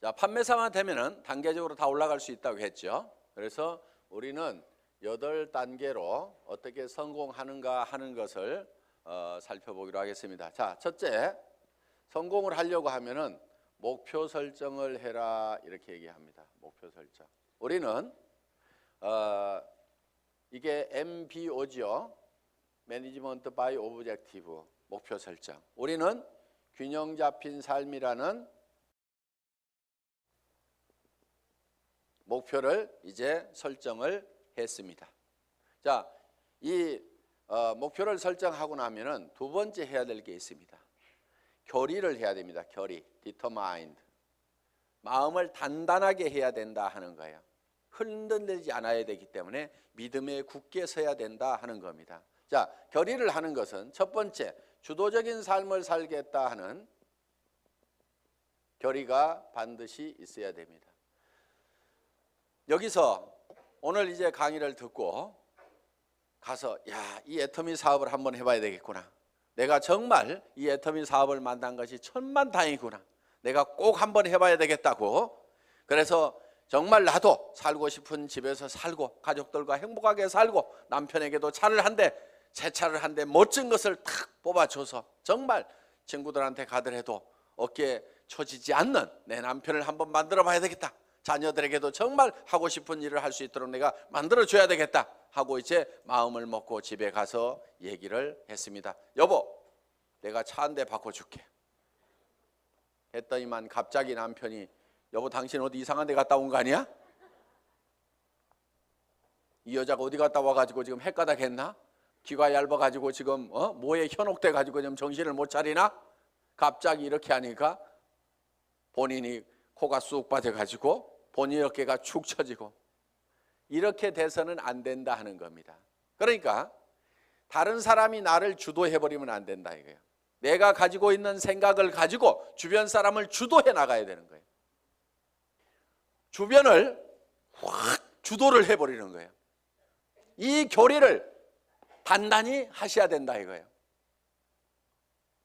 자, 판매사만 되면은 단계적으로 다 올라갈 수 있다고 했죠. 그래서 우리는 8단계로 어떻게 성공하는가 하는 것을 살펴보기로 하겠습니다. 자, 첫째, 성공을 하려고 하면은 목표 설정을 해라 이렇게 얘기합니다. 목표 설정. 우리는 이게 MBO죠. 매니지먼트 바이 오브젝티브, 목표 설정. 우리는 균형 잡힌 삶이라는 목표를 이제 설정을 했습니다. 자, 이 목표를 설정하고 나면은 두 번째 해야 될 게 있습니다. 결의를 해야 됩니다. 결의, determined. 마음을 단단하게 해야 된다 하는 거예요. 흔들리지 않아야 되기 때문에 믿음에 굳게 서야 된다 하는 겁니다. 자, 결의를 하는 것은 첫 번째, 주도적인 삶을 살겠다 하는 결의가 반드시 있어야 됩니다. 여기서 오늘 이제 강의를 듣고 가서 이 애터미 사업을 한번 해봐야 되겠구나. 내가 정말 이 애터미 사업을 만난 것이 천만다행이구나. 내가 꼭 한번 해봐야 되겠다고. 그래서 정말 나도 살고 싶은 집에서 살고 가족들과 행복하게 살고 남편에게도 차를 한 대, 새 차를 한 대 멋진 것을 탁 뽑아줘서 정말 친구들한테 가더라도 어깨에 처지지 않는 내 남편을 한번 만들어 봐야 되겠다. 자녀들에게도 정말 하고 싶은 일을 할 수 있도록 내가 만들어줘야 되겠다 하고 이제 마음을 먹고 집에 가서 얘기를 했습니다. 여보, 내가 차 한 대 바꿔줄게 했더니만 갑자기 남편이 여보, 당신 어디 이상한 데 갔다 온 거 아니야? 이 여자가 어디 갔다 와가지고 지금 헷가닥 했나? 귀가 얇아가지고 지금 뭐에 현혹돼가지고 지금 정신을 못 차리나? 갑자기 이렇게 하니까 본인이 코가 쑥 빠져가지고 본인 어깨가 축 처지고 이렇게 돼서는 안 된다 하는 겁니다. 그러니까 다른 사람이 나를 주도해버리면 안 된다 이거예요. 내가 가지고 있는 생각을 가지고 주변 사람을 주도해 나가야 되는 거예요. 주변을 확 주도를 해버리는 거예요. 이 교리를 단단히 하셔야 된다 이거예요.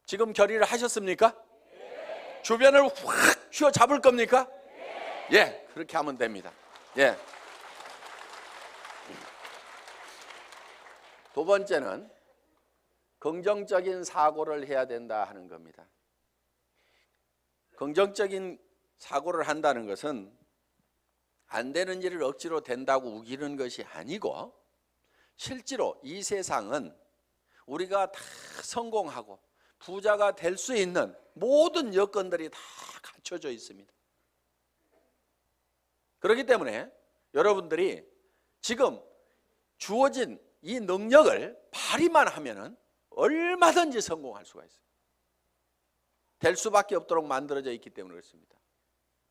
지금 결의를 하셨습니까? 네. 주변을 확 휘어잡을 겁니까? 네. 예, 그렇게 하면 됩니다. 예. 두 번째는 긍정적인 사고를 해야 된다 하는 겁니다. 긍정적인 사고를 한다는 것은 안 되는 일을 억지로 된다고 우기는 것이 아니고 실제로 이 세상은 우리가 다 성공하고 부자가 될 수 있는 모든 여건들이 다 갖춰져 있습니다. 그렇기 때문에 여러분들이 지금 주어진 이 능력을 발휘만 하면은 얼마든지 성공할 수가 있어요. 될 수밖에 없도록 만들어져 있기 때문에 그렇습니다.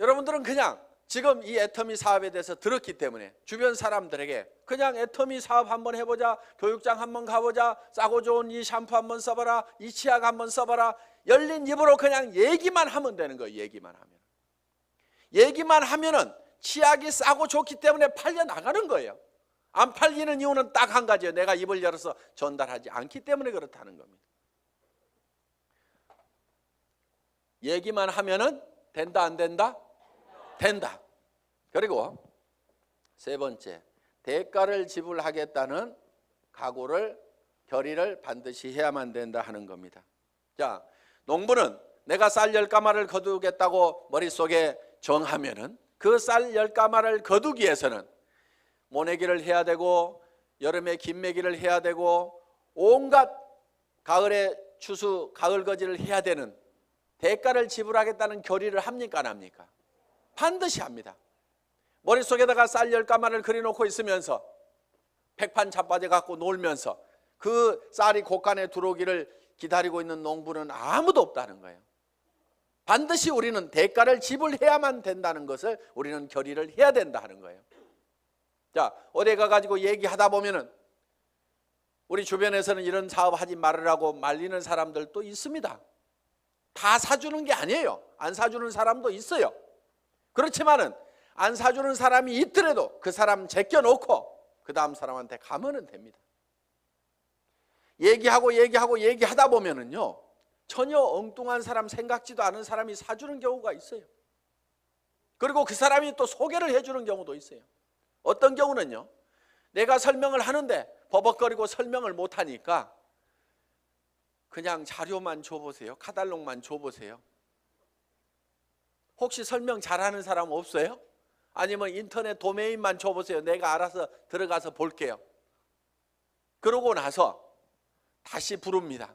여러분들은 그냥 지금 이 애터미 사업에 대해서 들었기 때문에 주변 사람들에게 그냥 애터미 사업 한번 해보자, 교육장 한번 가보자, 싸고 좋은 이 샴푸 한번 써봐라, 이 치약 한번 써봐라, 열린 입으로 그냥 얘기만 하면 되는 거예요. 얘기만 하면은 치약이 싸고 좋기 때문에 팔려 나가는 거예요. 안 팔리는 이유는 딱 한 가지예요. 내가 입을 열어서 전달하지 않기 때문에 그렇다는 겁니다. 얘기만 하면은 된다 안 된다? 된다. 그리고 세 번째, 대가를 지불하겠다는 각오를, 결의를 반드시 해야만 된다 하는 겁니다. 자, 농부는 내가 쌀 10가마를 거두겠다고 머릿속에 정하면은 그 쌀 10가마를 거두기 위해서는 모내기를 해야 되고 여름에 김매기를 해야 되고 온갖 가을에 추수, 가을 거지를 해야 되는 대가를 지불하겠다는 결의를 합니까 안 합니까? 반드시 합니다. 머릿속에다가 쌀 10가마를 그려놓고 있으면서 백판 자빠져 갖고 놀면서 그 쌀이 곳간에 들어오기를 기다리고 있는 농부는 아무도 없다는 거예요. 반드시 우리는 대가를 지불해야만 된다는 것을 우리는 결의를 해야 된다 하는 거예요. 자, 어디 가가지고 얘기하다 보면은 우리 주변에서는 이런 사업 하지 말으라고 말리는 사람들도 있습니다. 다 사주는 게 아니에요. 안 사주는 사람도 있어요. 그렇지만은 안 사주는 사람이 있더라도 그 사람 제껴놓고 그 다음 사람한테 가면은 됩니다. 얘기하다 보면은요, 전혀 엉뚱한 사람, 생각지도 않은 사람이 사주는 경우가 있어요. 그리고 그 사람이 또 소개를 해주는 경우도 있어요. 어떤 경우는요, 내가 설명을 하는데 버벅거리고 설명을 못하니까 그냥 자료만 줘보세요. 카탈로그만 줘보세요. 혹시 설명 잘하는 사람 없어요? 아니면 인터넷 도메인만 줘보세요. 내가 알아서 들어가서 볼게요. 그러고 나서 다시 부릅니다.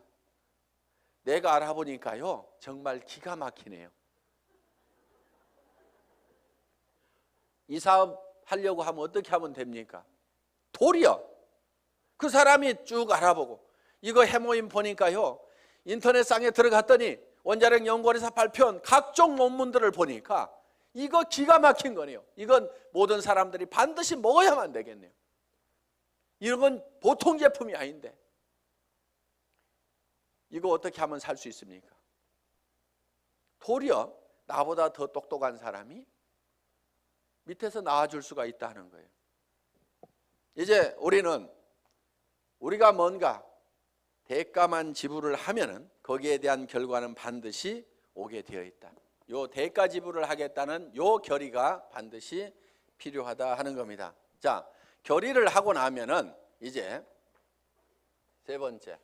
내가 알아보니까요, 정말 기가 막히네요. 이 사업 하려고 하면 어떻게 하면 됩니까? 도리어 그 사람이 쭉 알아보고, 이거 해모임 보니까요, 인터넷상에 들어갔더니 원자력 연구원에서 발표한 각종 논문들을 보니까 이거 기가 막힌 거네요. 이건 모든 사람들이 반드시 먹어야만 되겠네요. 이런 건 보통 제품이 아닌데 이거 어떻게 하면 살 수 있습니까? 도리어 나보다 더 똑똑한 사람이 밑에서 나와줄 수가 있다는 거예요. 이제 우리가 뭔가 대가만 지불을 하면은 거기에 대한 결과는 반드시 오게 되어 있다. 요 대가 지불을 하겠다는 요 결의가 반드시 필요하다 하는 겁니다. 자, 결의를 하고 나면은 이제 세 번째,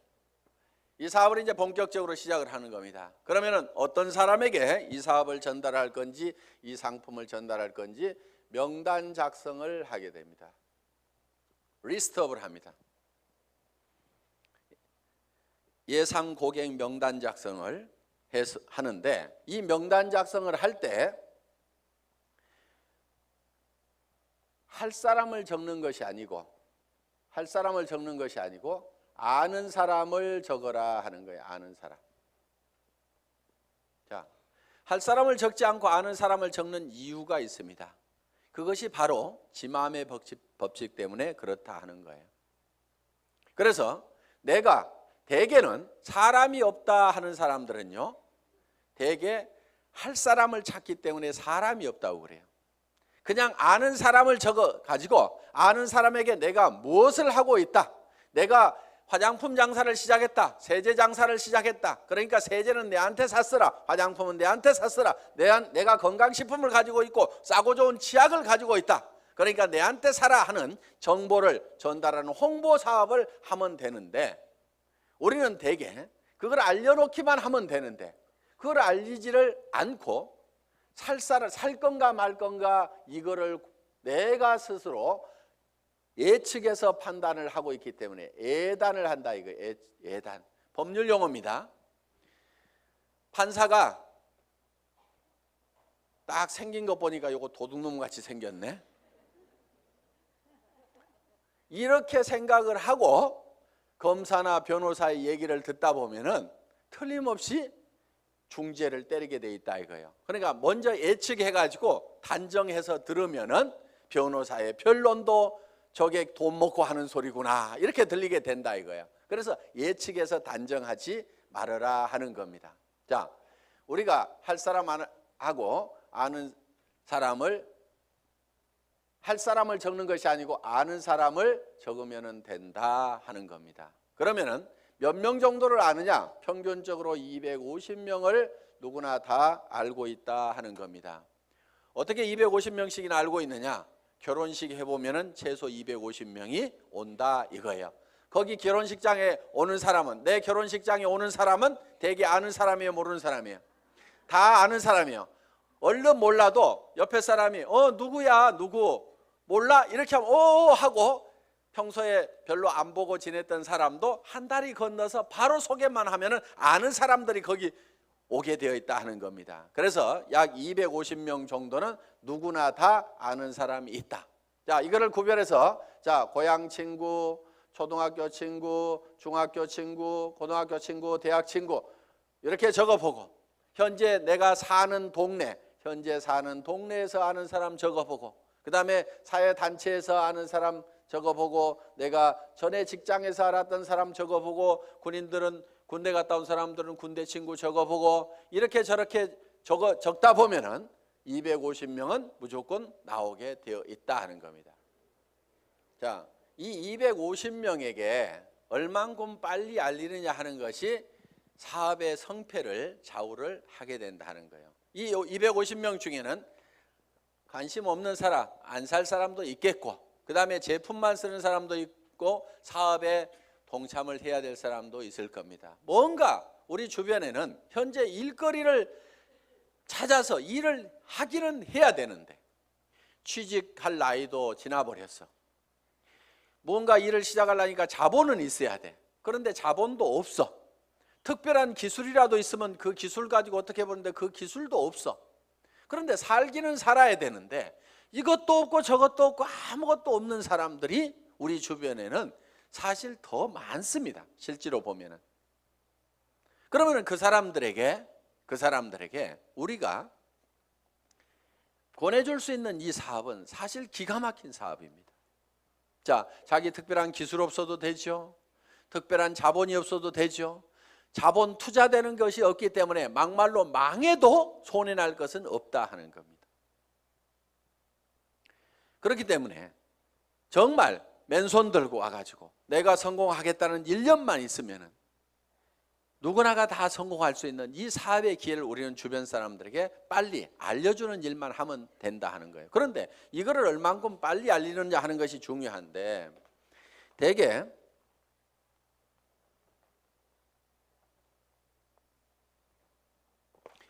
이 사업을 이제 본격적으로 시작을 하는 겁니다. 그러면은 어떤 사람에게 이 사업을 전달할 건지, 이 상품을 전달할 건지 명단 작성을 하게 됩니다. 리스트업을 합니다. 예상 고객 명단 작성을 하는데, 이 명단 작성을 할 때 할 사람을 적는 것이 아니고 아는 사람을 적어라 하는 거예요. 아는 사람. 자, 할 사람을 적지 않고 아는 사람을 적는 이유가 있습니다. 그것이 바로 지마음의 법칙 때문에 그렇다 하는 거예요. 그래서 내가 대개는 사람이 없다 하는 사람들은요, 대개 할 사람을 찾기 때문에 사람이 없다고 그래요. 그냥 아는 사람을 적어 가지고 아는 사람에게 내가 무엇을 하고 있다, 내가 화장품 장사를 시작했다, 세제 장사를 시작했다, 그러니까 세제는 내한테 샀으라, 화장품은 내한테 샀으라, 내가 건강식품을 가지고 있고 싸고 좋은 치약을 가지고 있다, 그러니까 내한테 사라 하는 정보를 전달하는 홍보 사업을 하면 되는데, 우리는 대개 그걸 알려놓기만 하면 되는데 그걸 알리지를 않고 살 건가 말 건가 이거를 내가 스스로 예측해서 판단을 하고 있기 때문에 예단을 한다. 이거 예단, 법률 용어입니다. 판사가 딱 생긴 거 보니까 이거 도둑놈 같이 생겼네, 이렇게 생각을 하고 검사나 변호사의 얘기를 듣다 보면은 틀림없이 중죄를 때리게 돼 있다 이거예요. 그러니까 먼저 예측해가지고 단정해서 들으면은 변호사의 변론도 저게 돈 먹고 하는 소리구나 이렇게 들리게 된다 이거예요. 그래서 예측해서 단정하지 말아라 하는 겁니다. 자, 우리가 할 사람하고 아는 사람을, 할 사람을 적는 것이 아니고 아는 사람을 적으면 된다 하는 겁니다. 그러면은 몇 명 정도를 아느냐? 평균적으로 250명을 누구나 다 알고 있다 하는 겁니다. 어떻게 250명씩이나 알고 있느냐? 결혼식 해보면은 최소 250명이 온다 이거예요. 거기 결혼식장에 오는 사람은, 내 결혼식장에 오는 사람은 대개 아는 사람이에요, 모르는 사람이에요? 다 아는 사람이에요. 얼른 몰라도 옆에 사람이 누구야, 누구 몰라? 이렇게 하면 하고, 평소에 별로 안 보고 지냈던 사람도 한 다리 건너서 바로 소개만 하면은 아는 사람들이 거기 오게 되어 있다 하는 겁니다. 그래서 약 250명 정도는 누구나 다 아는 사람이 있다. 자, 이거를 구별해서, 자, 고향 친구, 초등학교 친구, 중학교 친구, 고등학교 친구, 대학 친구 이렇게 적어보고, 현재 내가 사는 동네, 현재 사는 동네에서 아는 사람 적어보고, 그 다음에 사회단체에서 아는 사람 적어보고, 내가 전에 직장에서 알았던 사람 적어보고, 군인들은 군대 갔다 온 사람들은 군대 친구 적어보고, 이렇게 저렇게 적다 보면은 250명은 무조건 나오게 되어 있다 하는 겁니다. 자, 이 250명에게 얼만큼 빨리 알리느냐 하는 것이 사업의 성패를 좌우를 하게 된다는 거예요. 이 250명 중에는 관심 없는 사람, 안 살 사람도 있겠고, 그 다음에 제품만 쓰는 사람도 있고, 사업에 동참을 해야 될 사람도 있을 겁니다. 뭔가 우리 주변에는 현재 일거리를 찾아서 일을 하기는 해야 되는데 취직할 나이도 지나버렸어. 뭔가 일을 시작하려니까 자본은 있어야 돼. 그런데 자본도 없어. 특별한 기술이라도 있으면 그 기술 가지고 어떻게 보는데 그 기술도 없어. 그런데 살기는 살아야 되는데 이것도 없고 저것도 없고 아무것도 없는 사람들이 우리 주변에는 사실 더 많습니다. 실제로 보면은. 그러면 그 사람들에게 우리가 권해줄 수 있는 이 사업은 사실 기가 막힌 사업입니다. 자, 자기 특별한 기술 없어도 되죠. 특별한 자본이 없어도 되죠. 자본 투자되는 것이 없기 때문에 막말로 망해도 손해날 것은 없다 하는 겁니다. 그렇기 때문에 정말 맨손 들고 와가지고 내가 성공하겠다는 1년만 있으면은 누구나가 다 성공할 수 있는 이 사업의 기회를 우리는 주변 사람들에게 빨리 알려주는 일만 하면 된다 하는 거예요. 그런데 이거를 얼만큼 빨리 알리느냐 하는 것이 중요한데 대개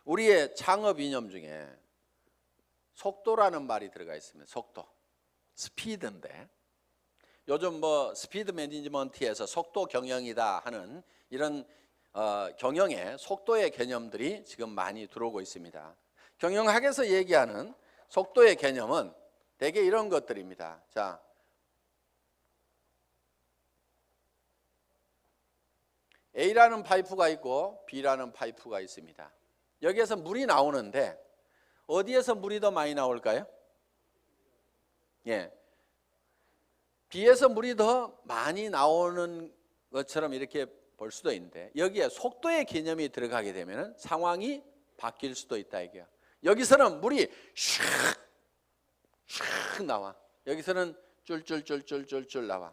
우리의 창업 이념 중에 속도라는 말이 들어가 있습니다. 속도, 스피드인데 요즘 뭐 스피드 매니지먼트에서 속도 경영이다 하는 이런 경영의 속도의 개념들이 지금 많이 들어오고 있습니다. 경영학에서 얘기하는 속도의 개념은 대개 이런 것들입니다. 자, A라는 파이프가 있고 B라는 파이프가 있습니다. 여기에서 물이 나오는데 어디에서 물이 더 많이 나올까요? 예, B에서 물이 더 많이 나오는 것처럼 이렇게 볼 수도 있는데 여기에 속도의 개념이 들어가게 되면 상황이 바뀔 수도 있다 이게요. 여기서는 물이 슉 나와. 여기서는 쫄쫄쫄쫄쫄쫄 나와.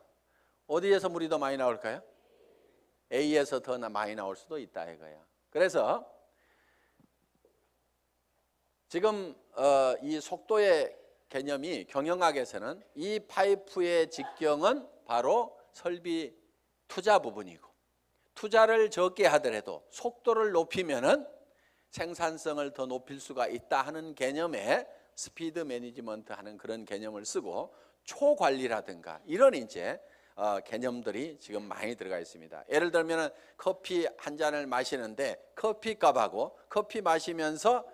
어디에서 물이 더 많이 나올까요? A에서 더 많이 나올 수도 있다 이거예요. 그래서 지금 이 속도의 개념이 경영학에서는 이 파이프의 직경은 바로 설비 투자 부분이고 투자를 적게 하더라도 속도를 높이면은 생산성을 더 높일 수가 있다 하는 개념에 스피드 매니지먼트 하는 그런 개념을 쓰고 초관리라든가 이런 이제 개념들이 지금 많이 들어가 있습니다. 예를 들면 커피 한 잔을 마시는데 커피값하고 커피 마시면서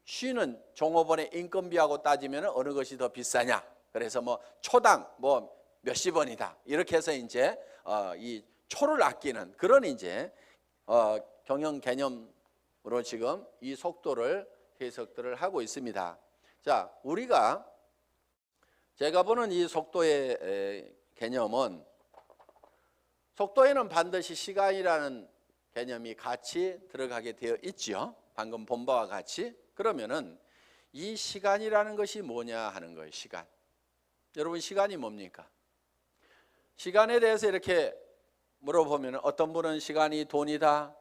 쉬는 종업원의 인건비하고 따지면 어느 것이 더 비싸냐? 그래서 뭐 초당 뭐 몇십 원이다. 이렇게 해서 이제 이 초를 아끼는 그런 이제 경영 개념으로 지금 이 속도를 해석들을 하고 있습니다. 자, 제가 보는 이 속도의 개념은 속도에는 반드시 시간이라는 개념이 같이 들어가게 되어 있죠. 방금 본 바와 같이. 그러면은 이 시간이라는 것이 뭐냐 하는 거예요. 시간. 여러분 시간이 뭡니까? 시간에 대해서 이렇게 물어보면 어떤 분은 시간이 돈이다.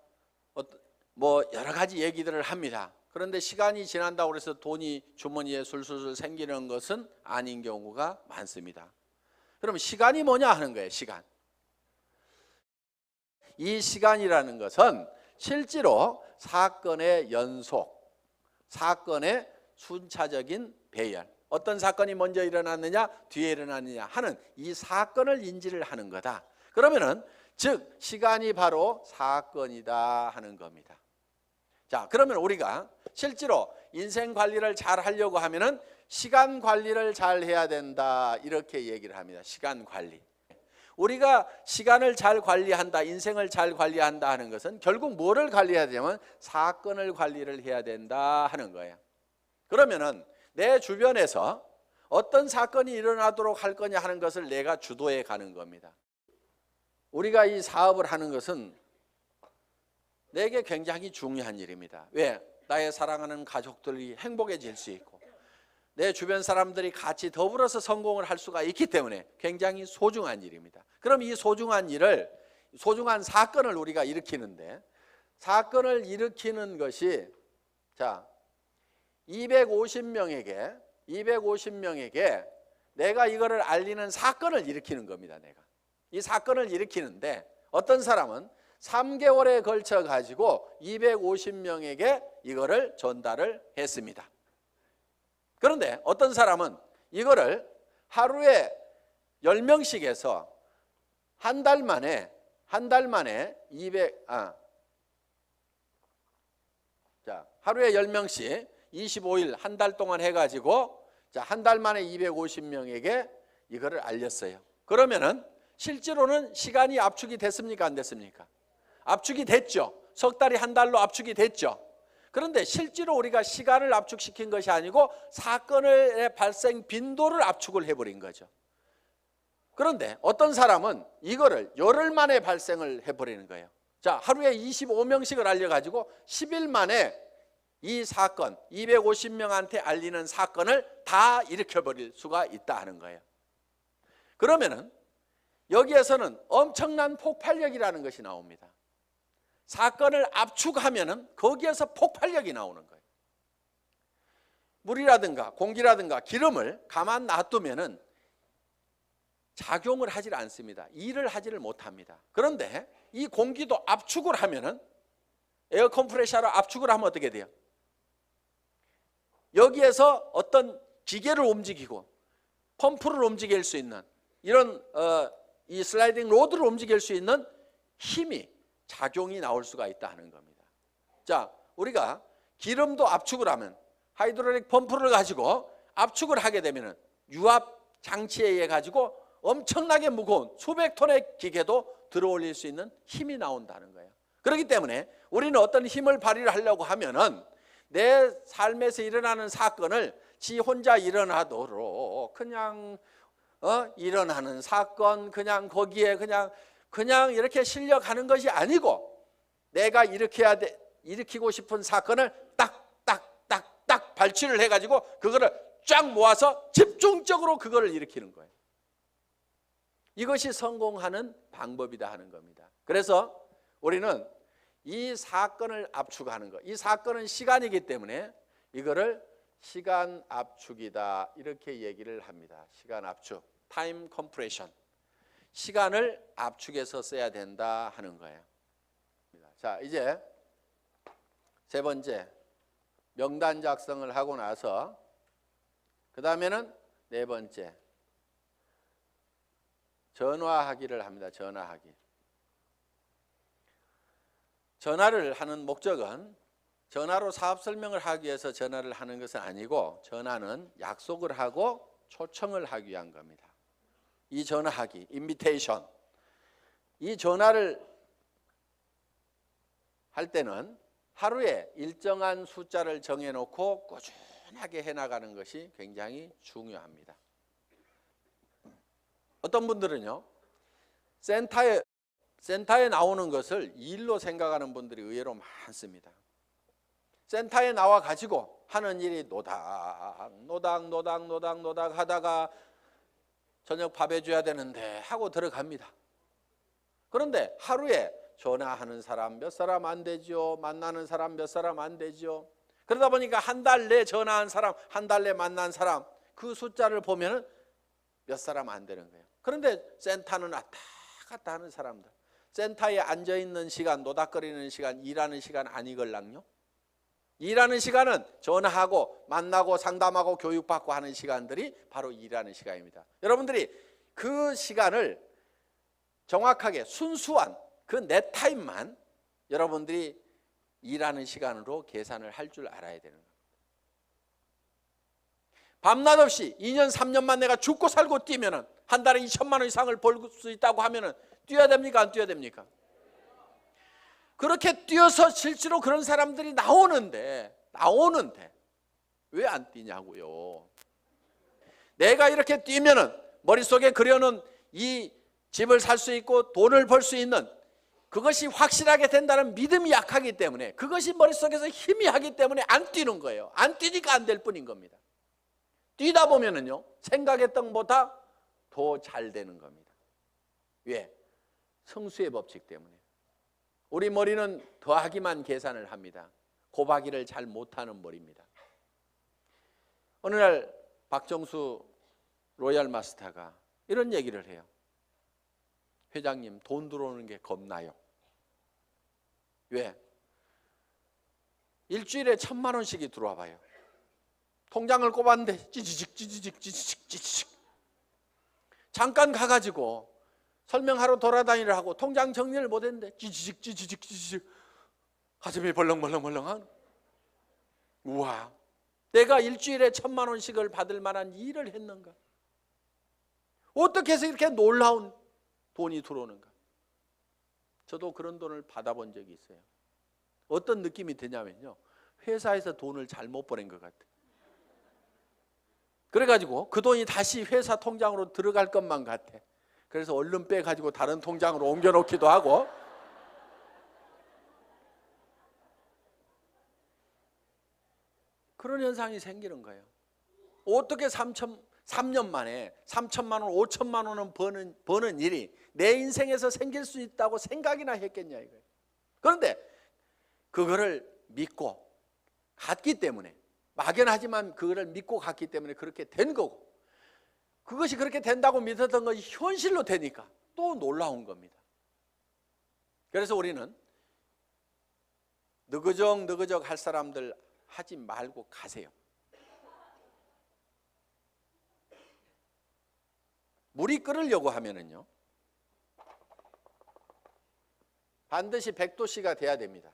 뭐 여러 가지 얘기들을 합니다. 그런데 시간이 지난다고 해서 돈이 주머니에 술술 생기는 것은 아닌 경우가 많습니다. 그럼 시간이 뭐냐 하는 거예요. 시간. 이 시간이라는 것은 실제로 사건의 연속, 사건의 순차적인 배열, 어떤 사건이 먼저 일어났느냐 뒤에 일어났느냐 하는 이 사건을 인지를 하는 거다. 그러면은 즉 시간이 바로 사건이다 하는 겁니다. 자, 그러면 우리가 실제로 인생 관리를 잘 하려고 하면은 시간 관리를 잘 해야 된다 이렇게 얘기를 합니다. 시간 관리. 우리가 시간을 잘 관리한다, 인생을 잘 관리한다 하는 것은 결국 뭐를 관리해야 되냐면 사건을 관리를 해야 된다 하는 거예요. 그러면은 내 주변에서 어떤 사건이 일어나도록 할 거냐 하는 것을 내가 주도해 가는 겁니다. 우리가 이 사업을 하는 것은 내게 굉장히 중요한 일입니다. 왜? 나의 사랑하는 가족들이 행복해질 수 있고 내 주변 사람들이 같이 더불어서 성공을 할 수가 있기 때문에 굉장히 소중한 일입니다. 그럼 이 소중한 일을, 소중한 사건을 우리가 일으키는데, 사건을 일으키는 것이, 자, 250명에게 내가 이거를 알리는 사건을 일으키는 겁니다. 내가 이 사건을 일으키는데, 어떤 사람은 3개월에 걸쳐 가지고 250명에게 이거를 전달을 했습니다. 그런데 어떤 사람은 이거를 하루에 10명씩 해서 한 달 만에 10명씩 25일 한 달 동안 해가지고, 자, 한 달 만에 250명에게 이거를 알렸어요. 그러면은 실제로는 시간이 압축이 됐습니까? 안 됐습니까? 압축이 됐죠. 석 달이 한 달로 압축이 됐죠. 그런데 실제로 우리가 시간을 압축시킨 것이 아니고 사건의 발생 빈도를 압축을 해버린 거죠. 그런데 어떤 사람은 이거를 열흘 만에 발생을 해버리는 거예요. 자, 하루에 25명씩을 알려가지고 10일 만에 이 사건, 250명한테 알리는 사건을 다 일으켜버릴 수가 있다 하는 거예요. 그러면은 여기에서는 엄청난 폭발력이라는 것이 나옵니다. 사건을 압축하면은 거기에서 폭발력이 나오는 거예요. 물이라든가 공기라든가 기름을 가만 놔두면은 작용을 하질 않습니다. 일을 하지를 못합니다. 그런데 이 공기도 압축을 하면은, 에어 컴프레셔로 압축을 하면 어떻게 돼요? 여기에서 어떤 기계를 움직이고 펌프를 움직일 수 있는, 이런 이 슬라이딩 로드를 움직일 수 있는 힘이, 작용이 나올 수가 있다 하는 겁니다. 자, 우리가 기름도 압축을 하면, 하이드롤릭 펌프를 가지고 압축을 하게 되면은 유압 장치에 의해 가지고 엄청나게 무거운 수백 톤의 기계도 들어올릴 수 있는 힘이 나온다는 거예요. 그렇기 때문에 우리는 어떤 힘을 발휘를 하려고 하면은 내 삶에서 일어나는 사건을 지 혼자 일어나도록 그냥 일어나는 사건, 그냥 거기에 그냥 이렇게 실려가는 것이 아니고, 내가 일으키고 싶은 사건을 딱 발치를 해가지고 그거를 쫙 모아서 집중적으로 그거를 일으키는 거예요. 이것이 성공하는 방법이다 하는 겁니다. 그래서 우리는 이 사건을 압축하는 것, 이 사건은 시간이기 때문에 이거를 시간 압축이다 이렇게 얘기를 합니다. 시간 압축, 타임 컴프레션, 시간을 압축해서 써야 된다 하는 거예요. 자, 이제 세 번째, 명단 작성을 하고 나서 그 다음에는 네 번째, 전화하기를 합니다. 전화하기. 전화를 하는 목적은 전화로 사업 설명을 하기 위해서 전화를 하는 것은 아니고, 전화는 약속을 하고 초청을 하기 위한 겁니다. 이 전화하기, 인비테이션, 이 전화를 할 때는 하루에 일정한 숫자를 정해놓고 꾸준하게 해나가는 것이 굉장히 중요합니다. 어떤 분들은요, 센터에 나오는 것을 일로 생각하는 분들이 의외로 많습니다. 센터에 나와 가지고 하는 일이 노닥 하다가 저녁 밥 해줘야 되는데 하고 들어갑니다. 그런데 하루에 전화하는 사람 몇 사람 안 되죠. 만나는 사람 몇 사람 안 되죠. 그러다 보니까 한 달 내 전화한 사람, 한 달 내 만난 사람, 그 숫자를 보면은 몇 사람 안 되는 거예요. 그런데 센터는 왔다 갔다 하는 사람들, 센터에 앉아있는 시간, 노닥거리는 시간, 일하는 시간 아니걸랑요? 일하는 시간은 전화하고 만나고 상담하고 교육받고 하는 시간들이 바로 일하는 시간입니다. 여러분들이 그 시간을 정확하게 순수한 그 내 타임만 여러분들이 일하는 시간으로 계산을 할 줄 알아야 되는 겁니다. 밤낮 없이 2년 3년만 내가 죽고 살고 뛰면은 한 달에 2천만 원 이상을 벌 수 있다고 하면은 뛰어야 됩니까? 안 뛰어야 됩니까? 그렇게 뛰어서 실제로 그런 사람들이 나오는데 왜 안 뛰냐고요. 내가 이렇게 뛰면은 머릿속에 그려놓은 이 집을 살 수 있고 돈을 벌 수 있는 그것이 확실하게 된다는 믿음이 약하기 때문에, 그것이 머릿속에서 희미하기 때문에 안 뛰는 거예요. 안 뛰니까 안 될 뿐인 겁니다. 뛰다 보면은요, 생각했던 것보다 더 잘 되는 겁니다. 왜? 성수의 법칙 때문에. 우리 머리는 더하기만 계산을 합니다. 곱하기를 잘 못하는 머리입니다. 어느 날 박정수 로얄 마스터가 이런 얘기를 해요. 회장님, 돈 들어오는 게 겁나요. 왜? 일주일에 1,000만 원씩이 들어와 봐요. 통장을 꼽았는데 찌지직 잠깐 가가지고 설명하러 돌아다니려 하고 통장 정리를 못했는데 찌지직 가슴이 벌렁벌렁한. 우와, 내가 일주일에 1,000만 원씩을 받을 만한 일을 했는가? 어떻게 해서 이렇게 놀라운 돈이 들어오는가? 저도 그런 돈을 받아본 적이 있어요. 어떤 느낌이 드냐면요, 회사에서 돈을 잘못 보낸 것 같아요. 그래가지고 그 돈이 다시 회사 통장으로 들어갈 것만 같아. 그래서 얼른 빼가지고 다른 통장으로 옮겨놓기도 하고. 그런 현상이 생기는 거예요. 어떻게 3년 만에 3천만 원, 5천만 원은 버는 일이 내 인생에서 생길 수 있다고 생각이나 했겠냐 이거예요. 그런데 그거를 믿고 갔기 때문에, 막연하지만 그거를 믿고 갔기 때문에 그렇게 된 거고, 그것이 그렇게 된다고 믿었던 것이 현실로 되니까 또 놀라운 겁니다. 그래서 우리는 느그적 할 사람들 하지 말고 가세요. 물이 끓으려고 하면은요, 반드시 100도씨가 돼야 됩니다.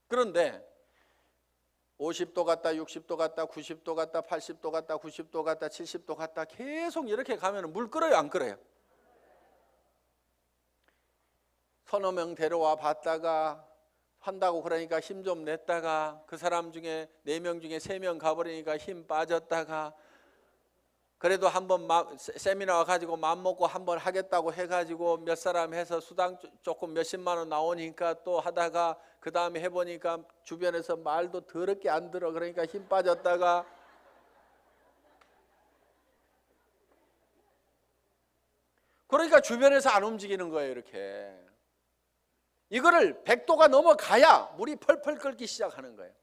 그런데 50도 갔다 60도 갔다 90도 갔다 80도 갔다 90도 갔다 70도 갔다 계속 이렇게 가면 물 끓어요, 안 끓어요? 서너 명 데려와 봤다가 한다고 그러니까 힘 좀 냈다가 그 사람 중에 4명 중에 3명 가버리니까 힘 빠졌다가, 그래도 한번 세미나 와가지고 맘먹고 한번 하겠다고 해가지고 몇 사람 해서 수당 조금 몇십만 원 나오니까 또 하다가 그 다음에 해보니까 주변에서 말도 더럽게 안 들어. 그러니까 힘 빠졌다가, 그러니까 주변에서 안 움직이는 거예요. 이렇게 이거를 100도가 넘어가야 물이 펄펄 끓기 시작하는 거예요.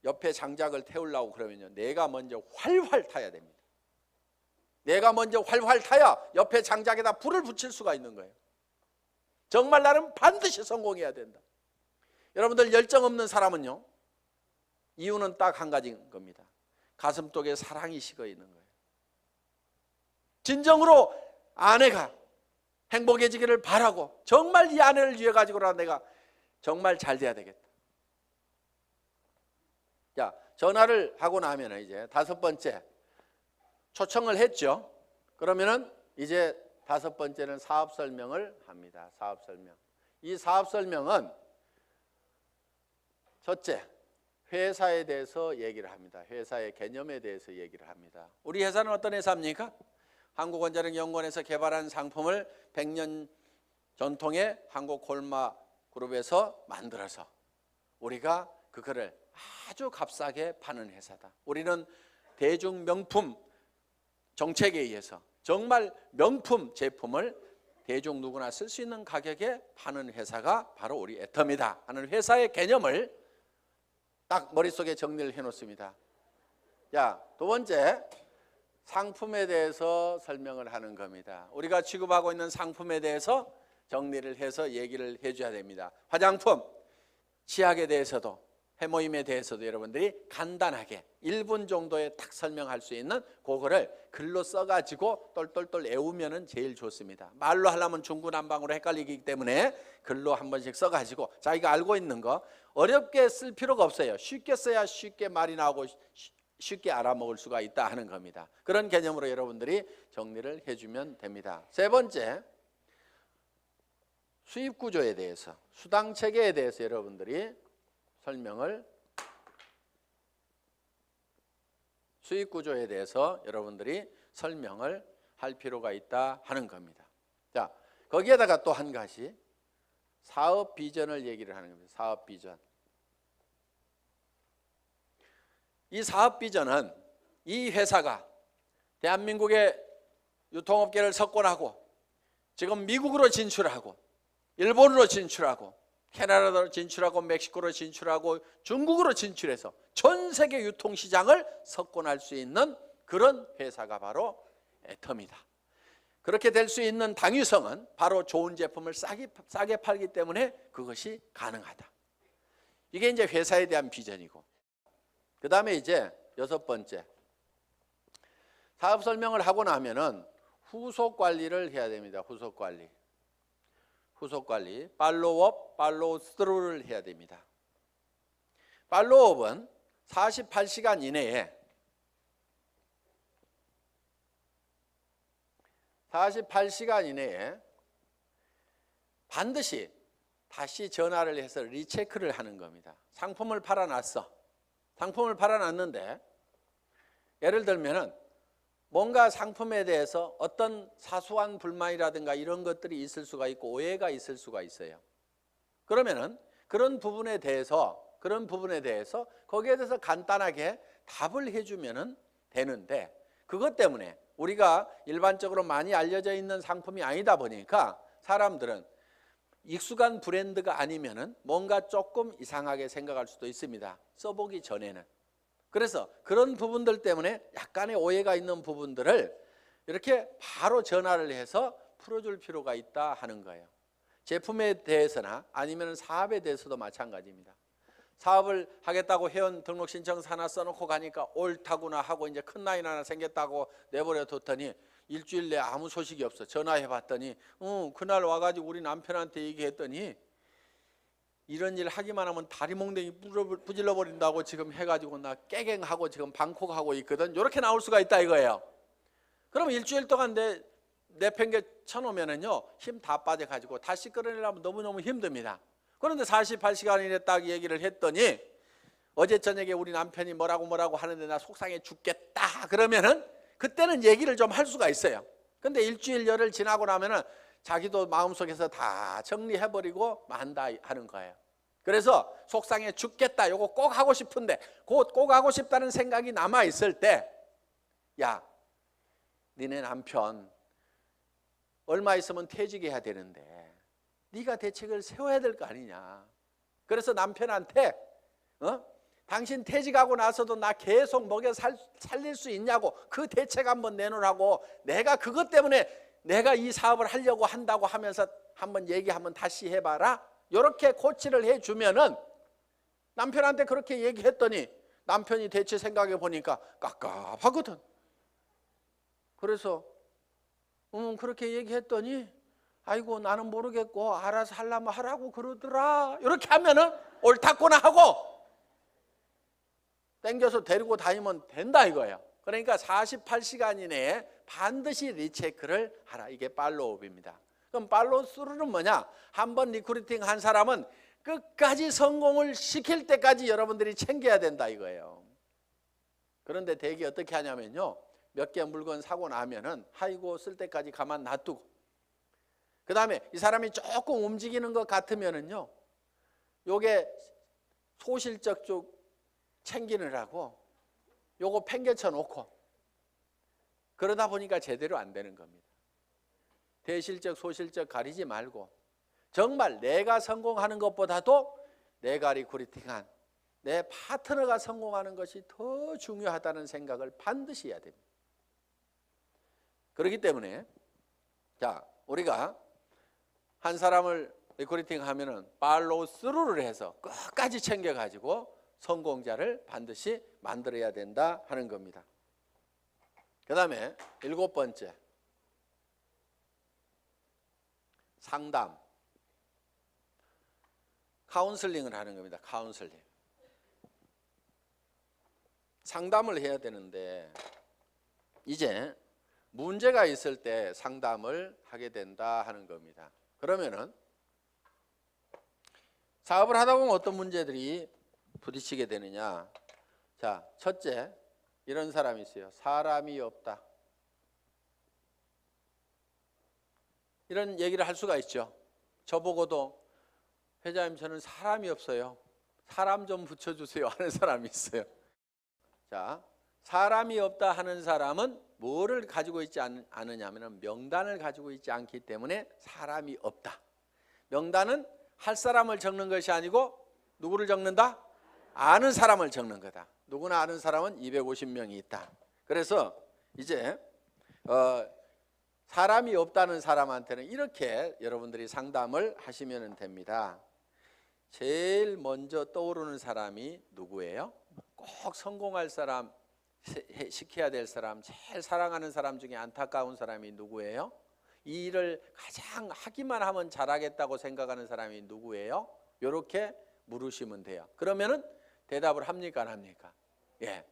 옆에 장작을 태우려고 그러면요, 내가 먼저 활활 타야 됩니다. 내가 먼저 활활 타야 옆에 장작에다 불을 붙일 수가 있는 거예요. 정말 나는 반드시 성공해야 된다. 여러분들, 열정 없는 사람은요, 이유는 딱 한 가지인 겁니다. 가슴속에 사랑이 식어 있는 거예요. 진정으로 아내가 행복해지기를 바라고, 정말 이 아내를 위해 가지고라 내가 정말 잘 돼야 되겠다. 자, 전화를 하고 나면 이제 5번째 초청을 했죠. 그러면은 이제 5번째는 사업 설명을 합니다. 사업 설명. 이 사업 설명은 첫째, 회사에 대해서 얘기를 합니다. 회사의 개념에 대해서 얘기를 합니다. 우리 회사는 어떤 회사입니까? 한국원자력연구원에서 개발한 상품을 100년 전통의 한국콜마그룹에서 만들어서 우리가 그거를 아주 값싸게 파는 회사다. 우리는 대중 명품 정책에 의해서 정말 명품 제품을 대중 누구나 쓸 수 있는 가격에 파는 회사가 바로 우리 애터미다 하는 회사의 개념을 딱 머릿속에 정리를 해놓습니다. 자, 두 번째, 상품에 대해서 설명을 하는 겁니다. 우리가 취급하고 있는 상품에 대해서 정리를 해서 얘기를 해줘야 됩니다. 화장품, 치약에 대해서도, 해모임에 대해서도 여러분들이 간단하게 1분 정도에 딱 설명할 수 있는 그거를 글로 써가지고 똘똘똘 외우면 제일 좋습니다. 말로 하려면 중구난방으로 헷갈리기 때문에 글로 한 번씩 써가지고 자기가 알고 있는 거 어렵게 쓸 필요가 없어요. 쉽게 써야 쉽게 말이 나오고 쉽게 알아먹을 수가 있다 하는 겁니다. 그런 개념으로 여러분들이 정리를 해주면 됩니다. 세 번째, 수입 구조에 대해서, 수당 체계에 대해서 여러분들이 설명을, 수입 구조에 대해서 여러분들이 설명을 할 필요가 있다 하는 겁니다. 자, 거기에다가 또 한 가지, 사업 비전을 얘기를 하는 겁니다. 사업 비전. 이 사업 비전은 이 회사가 대한민국의 유통업계를 석권하고 지금 미국으로 진출하고 일본으로 진출하고 캐나다로 진출하고 멕시코로 진출하고 중국으로 진출해서 전 세계 유통시장을 석권할 수 있는 그런 회사가 바로 애터미다. 그렇게 될 수 있는 당위성은 바로 좋은 제품을 싸게 팔기 때문에 그것이 가능하다. 이게 이제 회사에 대한 비전이고, 그 다음에 이제 6번째, 사업 설명을 하고 나면은 후속 관리를 해야 됩니다. 후속 관리. 후속 관리, 팔로우업, 팔로우 스루를 해야 됩니다. 팔로우업은 48시간 이내에 48시간 이내에 반드시 다시 전화를 해서 리체크를 하는 겁니다. 상품을 팔아놨어. 상품을 팔아놨는데 예를 들면은 뭔가 상품에 대해서 어떤 사소한 불만이라든가 이런 것들이 있을 수가 있고 오해가 있을 수가 있어요. 그러면은 그런 부분에 대해서 거기에 대해서 간단하게 답을 해주면은 되는데, 그것 때문에 우리가 일반적으로 많이 알려져 있는 상품이 아니다 보니까 사람들은 익숙한 브랜드가 아니면은 뭔가 조금 이상하게 생각할 수도 있습니다. 써보기 전에는. 그래서 그런 부분들 때문에 약간의 오해가 있는 부분들을 이렇게 바로 전화를 해서 풀어줄 필요가 있다 하는 거예요. 제품에 대해서나 아니면 사업에 대해서도 마찬가지입니다. 사업을 하겠다고 회원 등록 신청서 하나 써놓고 가니까 옳다구나 하고 이제 큰 라인 하나 생겼다고 내버려 뒀더니 일주일 내에 아무 소식이 없어. 전화해 봤더니 그날 와가지고 우리 남편한테 얘기했더니 이런 일 하기만 하면 다리 몽둥이 부질러 버린다고 지금 해가지고 나 깨갱하고 지금 방콕하고 있거든. 이렇게 나올 수가 있다 이거예요. 그럼 일주일 동안 내팽개 쳐놓으면은요 힘 다 빠져가지고 다시 끌어내려면 너무너무 힘듭니다. 그런데 48시간 이내 딱 얘기를 했더니 어제 저녁에 우리 남편이 뭐라고 하는데 나 속상해 죽겠다 그러면은 그때는 얘기를 좀 할 수가 있어요. 근데 일주일 열흘 지나고 나면은 자기도 마음속에서 다 정리해버리고 만다 하는 거예요. 그래서 속상해 죽겠다 요거 꼭 하고 싶은데 꼭 하고 싶다는 생각이 남아있을 때, 야 니네 남편 얼마 있으면 퇴직해야 되는데 네가 대책을 세워야 될 거 아니냐. 그래서 남편한테 당신 퇴직하고 나서도 나 계속 먹여 살릴 수 있냐고 그 대책 한번 내놓으라고, 내가 그것 때문에 내가 이 사업을 하려고 한다고 하면서 한번 얘기 한번 다시 해봐라. 이렇게 코치를 해주면은 남편한테 그렇게 얘기했더니 남편이 대체 생각해 보니까 깝깝하거든. 그래서 그렇게 얘기했더니 아이고 나는 모르겠고 알아서 하려면 하라고 그러더라. 이렇게 하면은 옳다구나 하고 땡겨서 데리고 다니면 된다 이거예요. 그러니까 48시간 이내에 반드시 리체크를 하라. 이게 팔로우업입니다. 그럼 팔로우 스루는 뭐냐? 한번 리크루팅 한 사람은 끝까지 성공을 시킬 때까지 여러분들이 챙겨야 된다 이거예요. 그런데 대개 어떻게 하냐면요, 몇 개 물건 사고 나면은 아이고 쓸 때까지 가만 놔두고, 그 다음에 이 사람이 조금 움직이는 것 같으면은요 요게 소실적 쪽 챙기느라고 요거 팽개쳐 놓고 그러다 보니까 제대로 안 되는 겁니다. 대실적 소실적 가리지 말고 정말 내가 성공하는 것보다도 내가 리크루팅한 내 파트너가 성공하는 것이 더 중요하다는 생각을 반드시 해야 됩니다. 그렇기 때문에 자 우리가 한 사람을 리크루팅 하면은 팔로우 스루를 해서 끝까지 챙겨가지고 성공자를 반드시 만들어야 된다 하는 겁니다. 그 다음에 7번째, 상담, 카운슬링을 하는 겁니다. 카운슬링. 상담을 해야 되는데 이제 문제가 있을 때 상담을 하게 된다 하는 겁니다. 그러면은 사업을 하다 보면 어떤 문제들이 부딪히게 되느냐. 자, 첫째, 이런 사람이 있어요. 사람이 없다. 이런 얘기를 할 수가 있죠. 저보고도 회장님 저는 사람이 없어요. 사람 좀 붙여주세요 하는 사람이 있어요. 자, 사람이 없다 하는 사람은 뭐를 가지고 있지 않느냐면 명단을 가지고 있지 않기 때문에 사람이 없다. 명단은 할 사람을 적는 것이 아니고 누구를 적는다? 아는 사람을 적는 거다. 누구나 아는 사람은 250명이 있다. 그래서 이제 사람이 없다는 사람한테는 이렇게 여러분들이 상담을 하시면 됩니다. 제일 먼저 떠오르는 사람이 누구예요? 꼭 성공할 사람, 시켜야 될 사람, 제일 사랑하는 사람 중에 안타까운 사람이 누구예요? 이 일을 가장 하기만 하면 잘하겠다고 생각하는 사람이 누구예요? 이렇게 물으시면 돼요. 그러면은 대답을 합니까 안 합니까? 예,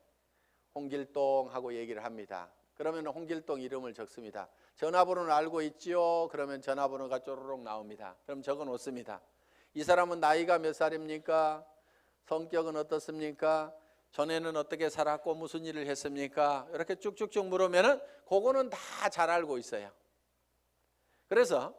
홍길동 하고 얘기를 합니다. 그러면 홍길동 이름을 적습니다. 전화번호는 알고 있지요? 그러면 전화번호가 쪼르륵 나옵니다. 그럼 적어 놓습니다. 이 사람은 나이가 몇 살입니까? 성격은 어떻습니까? 전에는 어떻게 살았고 무슨 일을 했습니까? 이렇게 쭉쭉쭉 물으면은 그거는 다 잘 알고 있어요. 그래서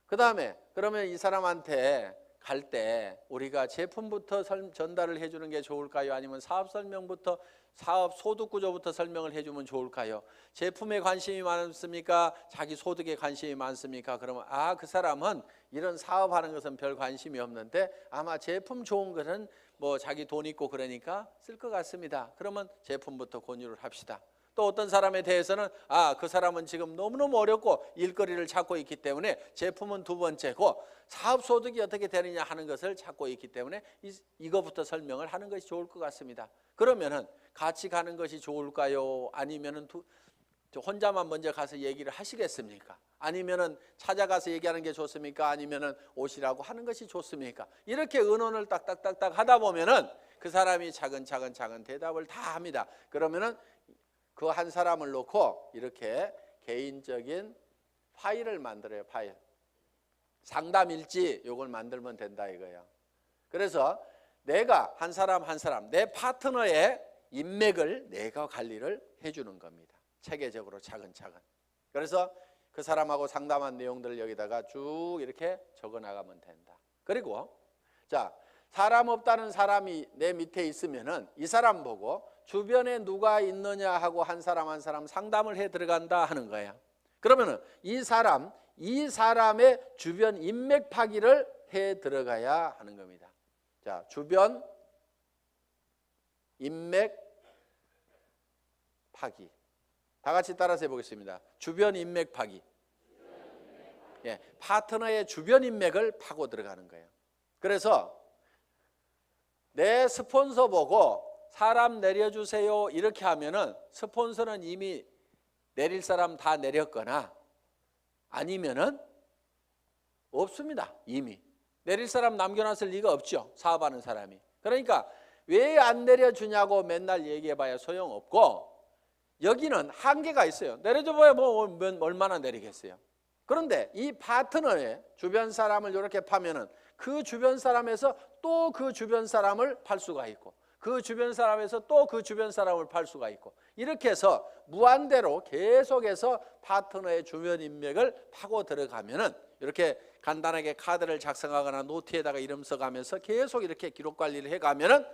그 다음에 그러면 이 사람한테 갈 때 우리가 제품부터 전달을 해주는 게 좋을까요? 아니면 사업 설명부터 사업 소득 구조부터 설명을 해주면 좋을까요? 제품에 관심이 많습니까? 자기 소득에 관심이 많습니까? 그러면 그 사람은 이런 사업하는 것은 별 관심이 없는데 아마 제품 좋은 것은 뭐 자기 돈 있고 그러니까 쓸 것 같습니다. 그러면 제품부터 권유를 합시다. 또 어떤 사람에 대해서는 그 사람은 지금 너무너무 어렵고 일거리를 찾고 있기 때문에 제품은 두 번째고 사업 소득이 어떻게 되느냐 하는 것을 찾고 있기 때문에 이거부터 설명을 하는 것이 좋을 것 같습니다. 그러면은 같이 가는 것이 좋을까요? 아니면은 혼자만 먼저 가서 얘기를 하시겠습니까? 아니면은 찾아가서 얘기하는 게 좋습니까? 아니면은 오시라고 하는 것이 좋습니까? 이렇게 의논을 딱딱딱딱 하다 보면은 그 사람이 차근차근 대답을 다 합니다. 그러면은 그 한 사람을 놓고 이렇게 개인적인 파일을 만들어요. 파일. 상담일지 요걸 만들면 된다 이거예요. 그래서 내가 한 사람 내 파트너의 인맥을 내가 관리를 해주는 겁니다. 체계적으로 차근차근. 그래서 그 사람하고 상담한 내용들을 여기다가 쭉 이렇게 적어 나가면 된다. 그리고 자, 사람 없다는 사람이 내 밑에 있으면은 이 사람 보고 주변에 누가 있느냐 하고 한 사람 상담을 해 들어간다 하는 거예요. 그러면은 이 사람의 주변 인맥 파기를 해 들어가야 하는 겁니다. 자, 주변 인맥 파기. 다 같이 따라서 해보겠습니다. 주변 인맥 파기. 예, 파트너의 주변 인맥을 파고 들어가는 거예요. 그래서 내 스폰서 보고 사람 내려주세요 이렇게 하면은 스폰서는 이미 내릴 사람 다 내렸거나 아니면은 없습니다. 이미 내릴 사람 남겨놨을 리가 없죠. 사업하는 사람이. 그러니까 왜 안 내려주냐고 맨날 얘기해봐야 소용없고 여기는 한계가 있어요. 내려줘봐야 뭐 얼마나 내리겠어요. 그런데 이 파트너의 주변 사람을 이렇게 파면은 그 주변 사람에서 또 그 주변 사람을 팔 수가 있고 그 주변 사람에서 또 그 주변 사람을 팔 수가 있고 이렇게 해서 무한대로 계속해서 파트너의 주변 인맥을 파고 들어가면은 이렇게 간단하게 카드를 작성하거나 노트에다가 이름 써가면서 계속 이렇게 기록 관리를 해가면은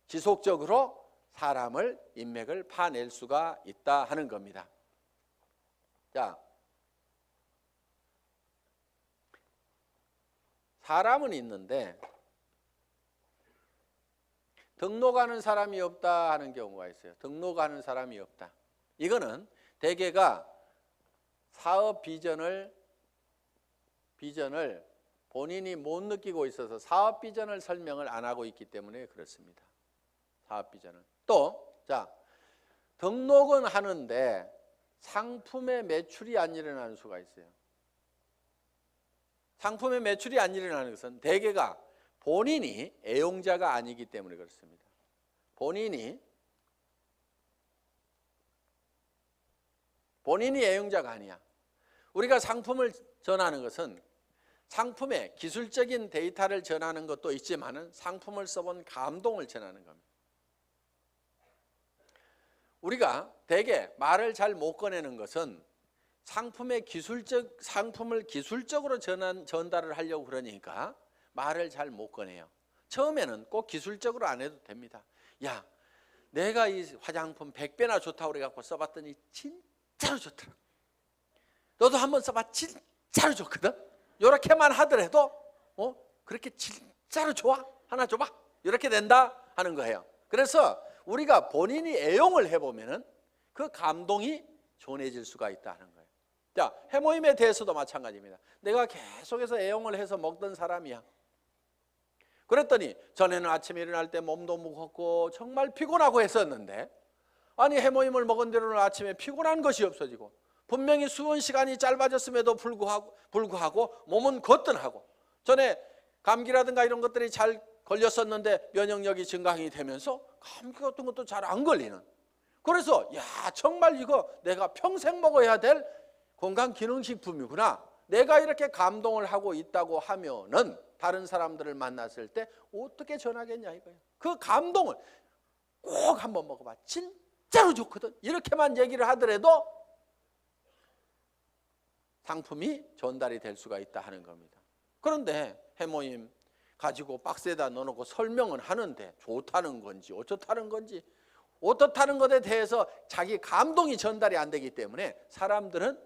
지속적으로 사람을 인맥을 파낼 수가 있다 하는 겁니다. 자, 사람은 있는데 등록하는 사람이 없다 하는 경우가 있어요. 등록하는 사람이 없다. 이거는 대개가 사업 비전을 본인이 못 느끼고 있어서 사업 비전을 설명을 안 하고 있기 때문에 그렇습니다. 사업 비전을. 또, 자, 등록은 하는데 상품의 매출이 안 일어나는 수가 있어요. 상품의 매출이 안 일어나는 것은 대개가 본인이 애용자가 아니기 때문에 그렇습니다. 본인이 애용자가 아니야. 우리가 상품을 전하는 것은 상품의 기술적인 데이터를 전하는 것도 있지만은 상품을 써본 감동을 전하는 겁니다. 우리가 대개 말을 잘 못 꺼내는 것은 상품을 기술적으로 전달을 하려고 그러니까 말을 잘 못 꺼내요. 처음에는 꼭 기술적으로 안 해도 됩니다. 야, 내가 이 화장품 100배나 좋다고 그래갖고 써봤더니 진짜로 좋더라. 너도 한번 써봐. 진짜로 좋거든. 이렇게만 하더라도 그렇게 진짜로 좋아? 하나 줘봐. 이렇게 된다 하는 거예요. 그래서 우리가 본인이 애용을 해보면은 그 감동이 전해질 수가 있다는 거예요. 자, 해모임에 대해서도 마찬가지입니다. 내가 계속해서 애용을 해서 먹던 사람이야. 그랬더니 전에는 아침에 일어날 때 몸도 무겁고 정말 피곤하고 했었는데, 아니 해모임을 먹은 뒤로는 아침에 피곤한 것이 없어지고 분명히 수분 시간이 짧아졌음에도 불구하고 몸은 거뜬하고, 전에 감기라든가 이런 것들이 잘 걸렸었는데 면역력이 증강이 되면서 감기 같은 것도 잘 안 걸리는, 그래서 야 정말 이거 내가 평생 먹어야 될 건강기능식품이구나, 내가 이렇게 감동을 하고 있다고 하면은 다른 사람들을 만났을 때 어떻게 전하겠냐 이거예요. 그 감동을 꼭 한번 먹어봐. 진짜로 좋거든. 이렇게만 얘기를 하더라도 상품이 전달이 될 수가 있다 하는 겁니다. 그런데 해모임 가지고 박스에다 넣어놓고 설명은 하는데 좋다는 건지 어떻다는 건지, 어떻다는 것에 대해서 자기 감동이 전달이 안 되기 때문에 사람들은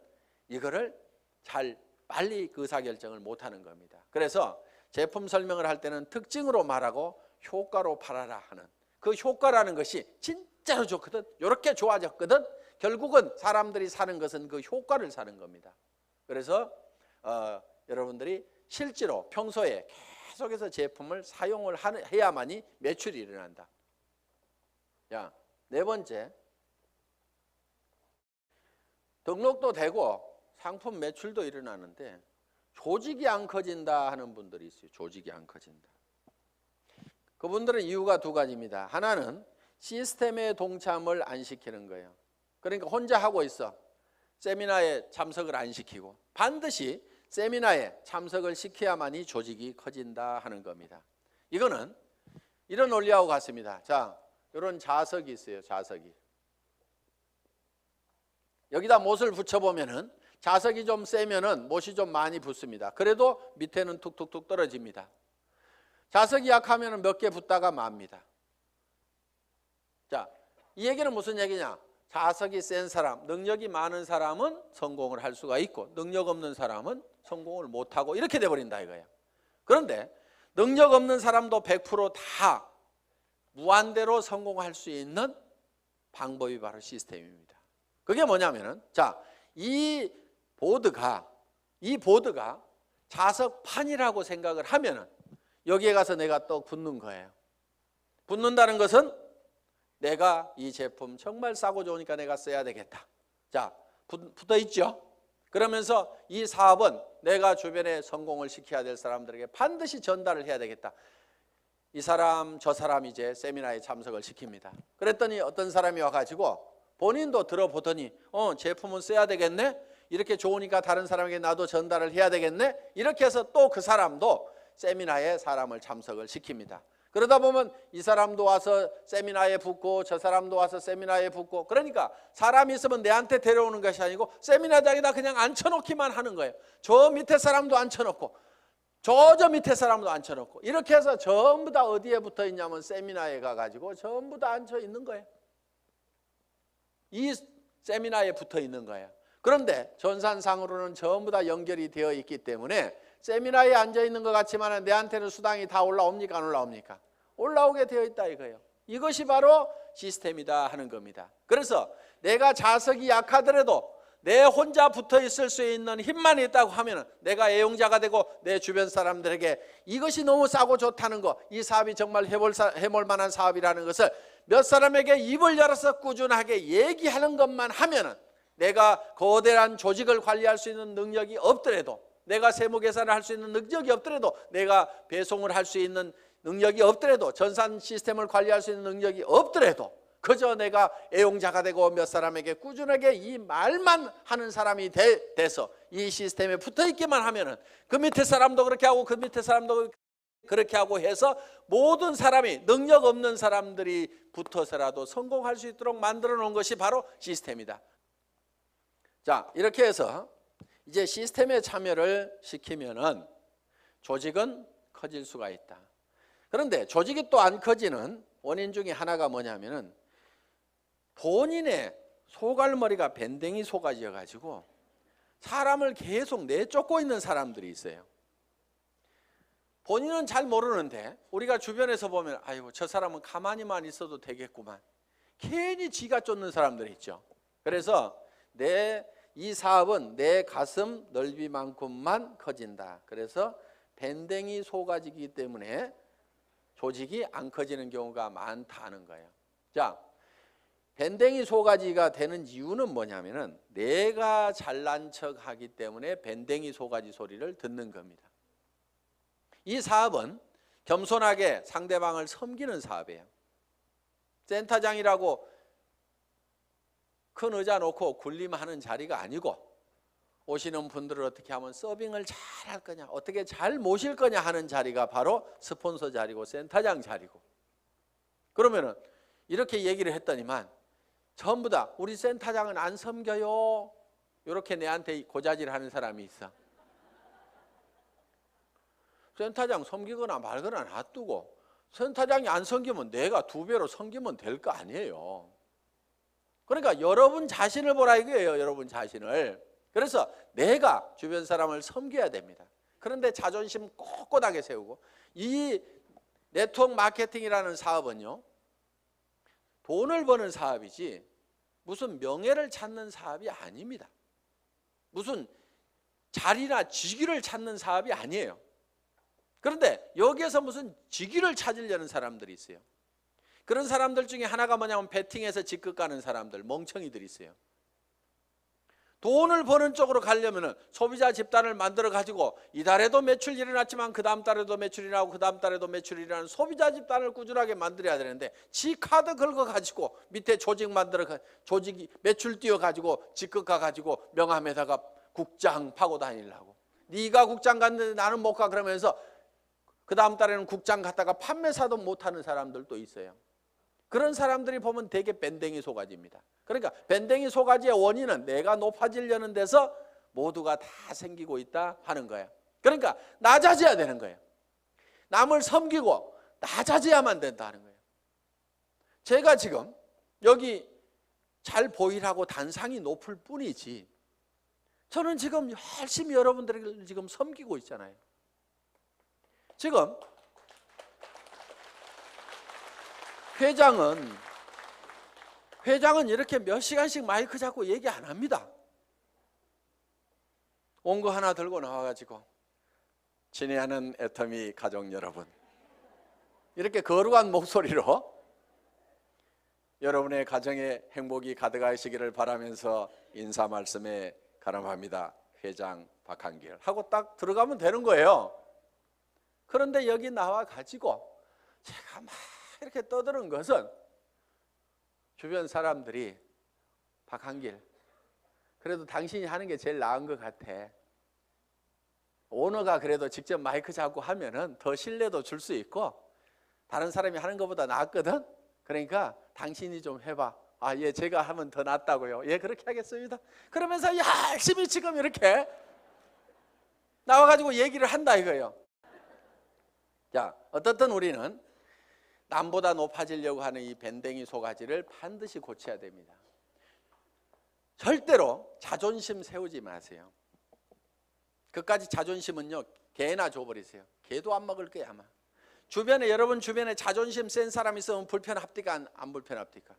이거를 잘 빨리 그 의사결정을 못하는 겁니다. 그래서 제품 설명을 할 때는 특징으로 말하고 효과로 팔아라 하는, 그 효과라는 것이 진짜로 좋거든, 이렇게 좋아졌거든, 결국은 사람들이 사는 것은 그 효과를 사는 겁니다. 그래서 여러분들이 실제로 평소에 계속해서 제품을 사용을 해야만이 매출이 일어난다. 자, 네 번째, 등록도 되고 상품 매출도 일어나는데 조직이 안 커진다 하는 분들이 있어요. 조직이 안 커진다. 그분들은 이유가 두 가지입니다. 하나는 시스템에 동참을 안 시키는 거예요. 그러니까 혼자 하고 있어. 세미나에 참석을 안 시키고, 반드시 세미나에 참석을 시켜야만이 조직이 커진다 하는 겁니다. 이거는 이런 원리하고 같습니다. 자, 이런 자석이 있어요. 자석이. 여기다 못을 붙여보면은 자석이 좀 세면은 못이 좀 많이 붙습니다. 그래도 밑에는 툭툭툭 떨어집니다. 자석이 약하면은 몇 개 붙다가 맙니다. 자, 이 얘기는 무슨 얘기냐? 자석이 센 사람, 능력이 많은 사람은 성공을 할 수가 있고 능력 없는 사람은 성공을 못하고 이렇게 돼버린다 이거예요. 그런데 능력 없는 사람도 100% 무한대로 성공할 수 있는 방법이 바로 시스템입니다. 그게 뭐냐면은, 자, 이 보드가 자석판이라고 생각을 하면은 여기에 가서 내가 또 붙는 거예요. 붙는다는 것은 내가 이 제품 정말 싸고 좋으니까 내가 써야 되겠다. 자, 붙어 있죠? 그러면서 이 사업은 내가 주변에 성공을 시켜야 될 사람들에게 반드시 전달을 해야 되겠다. 이 사람 저 사람 이제 세미나에 참석을 시킵니다. 그랬더니 어떤 사람이 와가지고 본인도 들어보더니 제품은 써야 되겠네, 이렇게 좋으니까 다른 사람에게 나도 전달을 해야 되겠네, 이렇게 해서 또 그 사람도 세미나에 사람을 참석을 시킵니다. 그러다 보면 이 사람도 와서 세미나에 붙고 저 사람도 와서 세미나에 붙고, 그러니까 사람이 있으면 내한테 데려오는 것이 아니고 세미나장에다 그냥 앉혀놓기만 하는 거예요. 저 밑에 사람도 앉혀놓고 저 밑에 사람도 앉혀놓고, 이렇게 해서 전부 다 어디에 붙어 있냐면 세미나에 가가지고 전부 다 앉혀 있는 거예요. 이 세미나에 붙어 있는 거예요. 그런데 전산상으로는 전부 다 연결이 되어 있기 때문에 세미나에 앉아 있는 것 같지만 내한테는 수당이 다 올라옵니까? 안 올라옵니까? 올라오게 되어 있다 이거예요. 이것이 바로 시스템이다 하는 겁니다. 그래서 내가 자석이 약하더라도 내 혼자 붙어 있을 수 있는 힘만 있다고 하면 내가 애용자가 되고 내 주변 사람들에게 이것이 너무 싸고 좋다는 거, 이 사업이 정말 해볼 만한 사업이라는 것을 몇 사람에게 입을 열어서 꾸준하게 얘기하는 것만 하면은, 내가 거대한 조직을 관리할 수 있는 능력이 없더라도, 내가 세무 계산을 할 수 있는 능력이 없더라도, 내가 배송을 할 수 있는 능력이 없더라도, 전산 시스템을 관리할 수 있는 능력이 없더라도, 그저 내가 애용자가 되고 몇 사람에게 꾸준하게 이 말만 하는 사람이 돼서 이 시스템에 붙어 있기만 하면은 그 밑에 사람도 그렇게 하고 그 밑에 사람도 그렇게 하고 해서 모든 사람이, 능력 없는 사람들이 붙어서라도 성공할 수 있도록 만들어 놓은 것이 바로 시스템이다. 자, 이렇게 해서 이제 시스템에 참여를 시키면은 조직은 커질 수가 있다. 그런데 조직이 또 안 커지는 원인 중에 하나가 뭐냐면은 본인의 소갈머리가 밴댕이 소가지여 가지고 사람을 계속 내쫓고 있는 사람들이 있어요. 본인은 잘 모르는데 우리가 주변에서 보면 아이고 저 사람은 가만히만 있어도 되겠구만. 괜히 지가 쫓는 사람들이 있죠. 그래서 이 사업은 내 가슴 넓이만큼만 커진다. 그래서 밴댕이 소가지이기 때문에 조직이 안 커지는 경우가 많다는 거예요. 자, 밴댕이 소가지가 되는 이유는 뭐냐면은 내가 잘난 척하기 때문에 밴댕이 소가지 소리를 듣는 겁니다. 이 사업은 겸손하게 상대방을 섬기는 사업이에요. 센터장이라고 큰 의자 놓고 군림하는 자리가 아니고 오시는 분들을 어떻게 하면 서빙을 잘 할 거냐, 어떻게 잘 모실 거냐 하는 자리가 바로 스폰서 자리고 센터장 자리고. 그러면은 이렇게 얘기를 했더니만 전부 다 우리 센터장은 안 섬겨요. 이렇게 내한테 고자질 하는 사람이 있어. 센터장 섬기거나 말거나 놔두고 센터장이 안 섬기면 내가 2배로 섬기면 될 거 아니에요. 그러니까 여러분 자신을 보라 이거예요. 여러분 자신을. 그래서 내가 주변 사람을 섬겨야 됩니다. 그런데 자존심 꼿꼿하게 세우고, 이 네트워크 마케팅이라는 사업은요, 돈을 버는 사업이지 무슨 명예를 찾는 사업이 아닙니다. 무슨 자리나 직위를 찾는 사업이 아니에요. 그런데 여기에서 무슨 직위를 찾으려는 사람들이 있어요. 그런 사람들 중에 하나가 뭐냐면 베팅해서 직급 가는 사람들, 멍청이들이 있어요. 돈을 버는 쪽으로 가려면 소비자 집단을 만들어 가지고 이달에도 매출이 일어났지만 그 다음 달에도 매출이 일어나고 그 다음 달에도 매출이 일어나는 소비자 집단을 꾸준하게 만들어야 되는데, 지 카드 긁어 가지고 밑에 조직 만들어 조직이 매출 띄워 가지고 직급 가 가지고 명함에다가 국장 파고 다니려고. 네가 국장 갔는데 나는 못 가 그러면서 그 다음 달에는 국장 갔다가 판매사도 못하는 사람들도 있어요. 그런 사람들이 보면 되게 밴댕이 소가지입니다. 그러니까 밴댕이 소가지의 원인은 내가 높아지려는 데서 모두가 다 생기고 있다 하는 거예요. 그러니까 낮아져야 되는 거예요. 남을 섬기고 낮아져야만 된다 하는 거예요. 제가 지금 여기 잘 보이라고 단상이 높을 뿐이지 저는 지금 열심히 여러분들을 지금 섬기고 있잖아요. 지금 회장은 이렇게 몇 시간씩 마이크 잡고 얘기 안 합니다. 온 거 하나 들고 나와가지고 친애하는 애터미 가족 여러분, 이렇게 거룩한 목소리로 여러분의 가정에 행복이 가득하시기를 바라면서 인사 말씀에 가름합니다. 회장 박한길 하고 딱 들어가면 되는 거예요. 그런데 여기 나와가지고 제가 막 이렇게 떠드는 것은 주변 사람들이 박한길, 그래도 당신이 하는 게 제일 나은 것 같아. 오너가 그래도 직접 마이크 잡고 하면은 더 신뢰도 줄 수 있고 다른 사람이 하는 것보다 낫거든. 그러니까 당신이 좀 해봐. 아, 예, 제가 하면 더 낫다고요. 예, 그렇게 하겠습니다. 그러면서 열심히 지금 이렇게 나와가지고 얘기를 한다 이거예요. 자, 어떻든 우리는 남보다 높아지려고 하는 이 밴댕이 소가지를 반드시 고쳐야 됩니다. 절대로 자존심 세우지 마세요. 그까지 자존심은요, 개나 줘버리세요. 개도 안 먹을 거야 아마. 여러분 주변에 자존심 센 사람 있으면 불편합니까? 안 불편합니까?